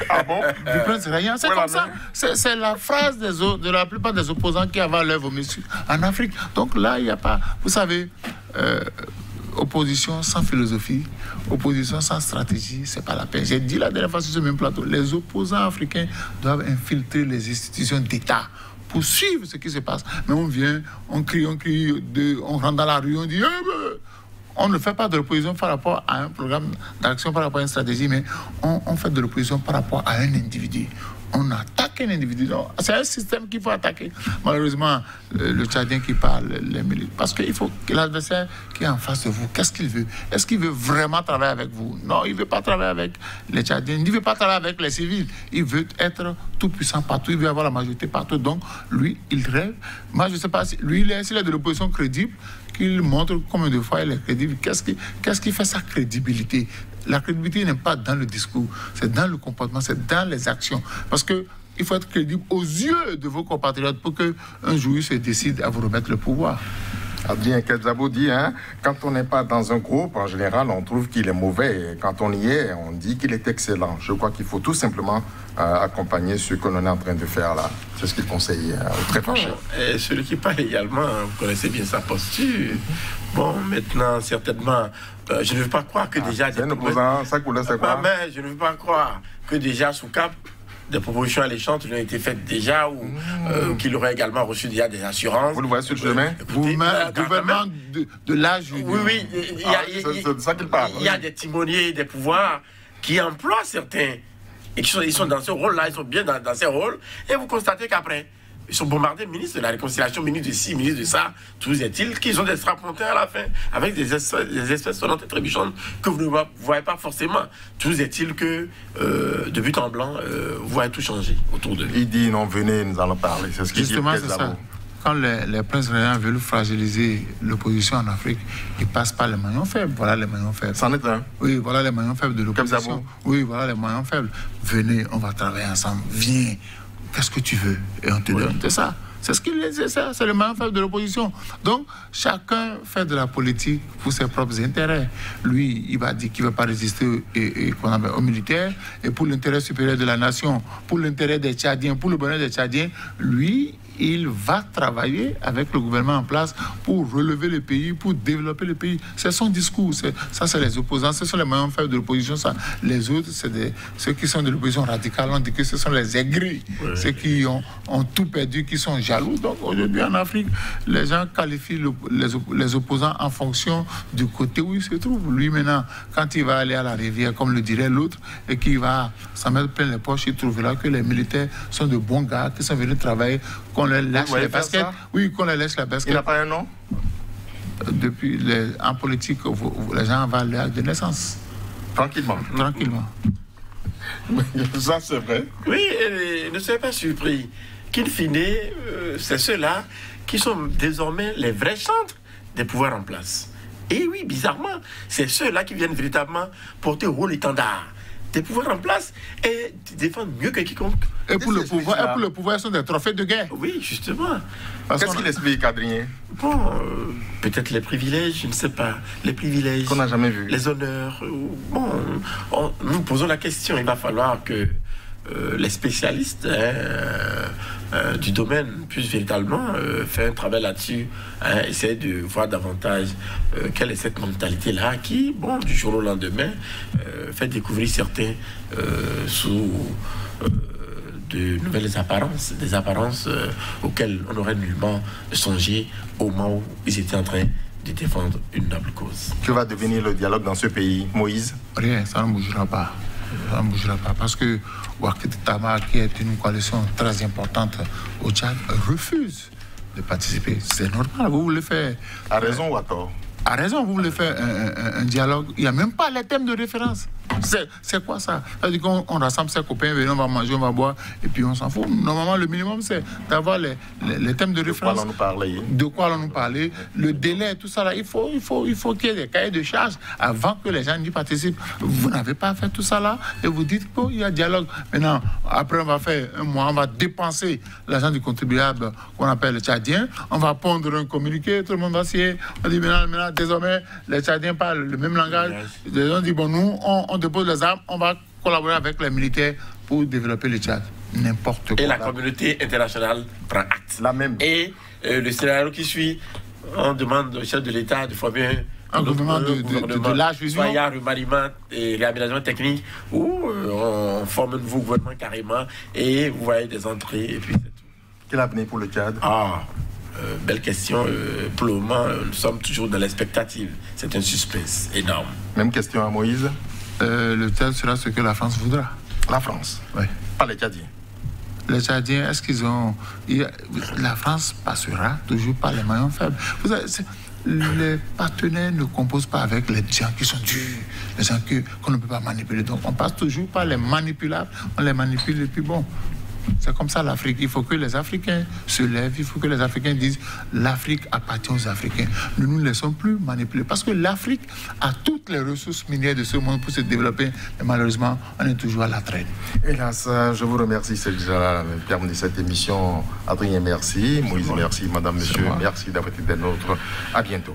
Ah bon? Du prince Rayan. C'est comme ça. C'est la phrase de la plupart des opposants qui avaient leur vomissure en Afrique. Donc là, il n'y a pas... Vous savez, opposition sans philosophie, opposition sans stratégie, c'est pas la peine. J'ai dit la dernière fois sur ce même plateau, les opposants africains doivent infiltrer les institutions d'État pour suivre ce qui se passe. Mais on vient, on crie, on rentre dans la rue, on dit... On ne fait pas de l'opposition par rapport à un programme d'action, par rapport à une stratégie, mais on fait de l'opposition par rapport à un individu. On attaque attaquer un individu. C'est un système qu'il faut attaquer. Malheureusement, le Tchadien qui parle, les militaires, parce qu'il faut que l'adversaire qui est en face de vous, qu'est-ce qu'il veut? Est-ce qu'il veut vraiment travailler avec vous? Non, il ne veut pas travailler avec les Tchadiens, il ne veut pas travailler avec les civils. Il veut être tout puissant partout, il veut avoir la majorité partout. Donc, lui, il rêve. Moi, je ne sais pas si lui, s'il est de l'opposition crédible, qu'il montre combien de fois il est crédible. Qu'est-ce qui fait sa crédibilité? La crédibilité n'est pas dans le discours, c'est dans le comportement, c'est dans les actions. Parce que il faut être crédible aux yeux de vos compatriotes pour qu'un jour ils se décident à vous remettre le pouvoir. Adrien Kedzabo dit, quand on n'est pas dans un groupe, en général, on trouve qu'il est mauvais. Et quand on y est, on dit qu'il est excellent. Je crois qu'il faut tout simplement accompagner ce que l'on est en train de faire là. C'est ce qu'il conseille au très fâché. Et celui qui parle également, vous connaissez bien sa posture. Bon, maintenant, certainement, je ne veux pas croire que déjà... C'est un opposant, ça coulait, c'est quoi? Mais je ne veux pas croire que déjà sous cap, des propositions alléchantes lui ont été faites déjà ou qu'il aurait également reçu déjà des assurances. Vous le voyez sur le chemin? Gouvernement de l'âge. Oui, c'est de ça qu'il parle. Il y a des timoniers, des pouvoirs qui emploient certains et ils sont dans ce rôle-là, ils sont bien dans ces rôles. Et vous constatez qu'après, ils sont bombardés, ministres de la réconciliation, ministres de ci, ministres de ça. Toujours est-il qu'ils ont des strapontins à la fin, avec des espèces sonnantes et trébuchantes que vous ne voyez pas forcément. Toujours est-il que, de but en blanc, vous voyez tout changer autour d'eux. Il dit, non, venez, nous allons parler. C'est ce qu'il dit. Justement, c'est ça. Quand les princes régents veulent fragiliser l'opposition en Afrique, ils passent par les maillons faibles. Voilà les maillons faibles. C'en est un. Oui, voilà les maillons faibles de l'opposition. Oui, voilà les maillons faibles. Venez, on va travailler ensemble. Viens. Qu'est-ce que tu veux? Et on te donne. C'est ça. C'est ce qu'il est, c'est ça. C'est le maillon faible de l'opposition. Donc, chacun fait de la politique pour ses propres intérêts. Lui, il va dire qu'il ne va pas résister aux militaires. Et pour l'intérêt supérieur de la nation, pour l'intérêt des Tchadiens, pour le bonheur des Tchadiens, lui, il va travailler avec le gouvernement en place pour relever le pays, pour développer le pays. C'est son discours. Ça, c'est les opposants. Ce sont les maillons faibles de l'opposition. Les autres, c'est ceux qui sont de l'opposition radicale. On dit que ce sont les aigris. Ouais. Ceux qui ont tout perdu, qui sont jaloux. Donc, aujourd'hui, en Afrique, les gens qualifient les opposants en fonction du côté où ils se trouvent. Lui, maintenant, quand il va aller à la rivière, comme le dirait l'autre, et qu'il va s'en mettre plein les poches, il trouvera que les militaires sont de bons gars, qui sont venus travailler, qu'on les lâche les baskets. Oui, qu'on les laisse la basket. Il n'a pas un nom? Depuis, en politique, les gens vont à l'âge de naissance. Tranquillement. Tranquillement. Ça, c'est vrai. Oui, et ne soyez pas surpris qu'in fine, c'est ceux-là qui sont désormais les vrais chantres des pouvoirs en place. Et oui, bizarrement, c'est ceux-là qui viennent véritablement porter au rôle étendard des pouvoirs en place et défendent mieux que quiconque. Et pour le pouvoir, ils sont des trophées de guerre. Oui, justement. Qu'est-ce qu'il explique, Adrien? Bon, peut-être les privilèges, je ne sais pas. Les privilèges. Qu'on n'a jamais vu. Les honneurs. Bon, nous posons la question. Il va falloir que les spécialistes du domaine puissent véritablement faire un travail là-dessus, essayer de voir davantage quelle est cette mentalité-là qui, bon, du jour au lendemain, fait découvrir certains sous de nouvelles apparences, des apparences auxquelles on n'aurait nullement songé au moment où ils étaient en train de défendre une noble cause. Que va devenir le dialogue dans ce pays, Moïse? Rien, ça ne bougera pas. Ça ne bougera pas parce que Ouattara Tama, qui est une coalition très importante au Tchad, refuse de participer. C'est normal, vous voulez faire... A raison ou à tort? A raison, vous voulez faire un dialogue. Il n'y a même pas les thèmes de référence. C'est quoi ça? C'est-à-dire qu'on rassemble ses copains, on va manger, on va boire, et puis on s'en fout. Normalement, le minimum, c'est d'avoir les thèmes de référence. De quoi allons-nous parler? De quoi allons-nous parler? Le délai, tout ça là. Il faut qu'il y ait des cahiers de charges avant que les gens n'y participent. Vous n'avez pas fait tout ça là, et vous dites qu'il y a dialogue. Maintenant, après, on va faire un mois, on va dépenser l'argent du contribuable qu'on appelle le Tchadien. On va pondre un communiqué, tout le monde va signer. On dit maintenant, désormais, les Tchadiens parlent le même langage. Les gens disent, bon, nous, on dépose les armes, on va collaborer avec les militaires pour développer le Tchad. N'importe quoi. Et la communauté internationale prend acte. La même. Et le scénario qui suit, on demande au chef de l'État de former un gouvernement de large vision. Soit il y a remaniement et réaménagement technique, ou on forme un nouveau gouvernement carrément, et vous voyez des entrées, et puis c'est tout. Quel avenir pour le Tchad? Belle question. Pour le moment, nous sommes toujours dans l'expectative. C'est un suspense énorme. Même question à Moïse. Le Tchad sera ce que la France voudra. La France? Oui. Pas les Tchadiens? les Tchadiens, est-ce qu'ils ont... La France passera toujours par les maillons faibles. Vous savez, les partenaires ne composent pas avec les gens qui sont durs, les gens qu'on ne peut pas manipuler. Donc on passe toujours par les manipulables, on les manipule et puis bon. C'est comme ça l'Afrique. Il faut que les Africains se lèvent, il faut que les Africains disent l'Afrique appartient aux Africains. Nous ne nous laissons plus manipuler parce que l'Afrique a toutes les ressources minières de ce monde pour se développer. Mais malheureusement, on est toujours à la traîne. Hélas, je vous remercie. C'est déjà le terme de cette émission. Adrien, merci. Moïse, merci. Madame, monsieur, merci d'avoir été des nôtres. À bientôt.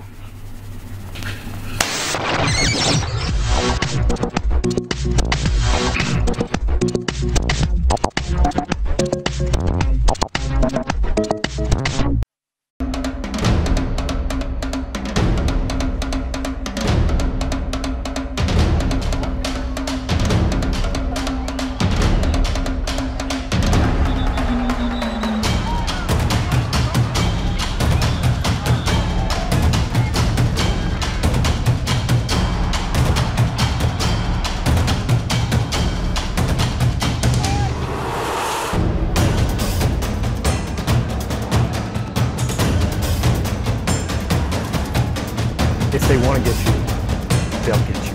If they want to get you, they'll get you.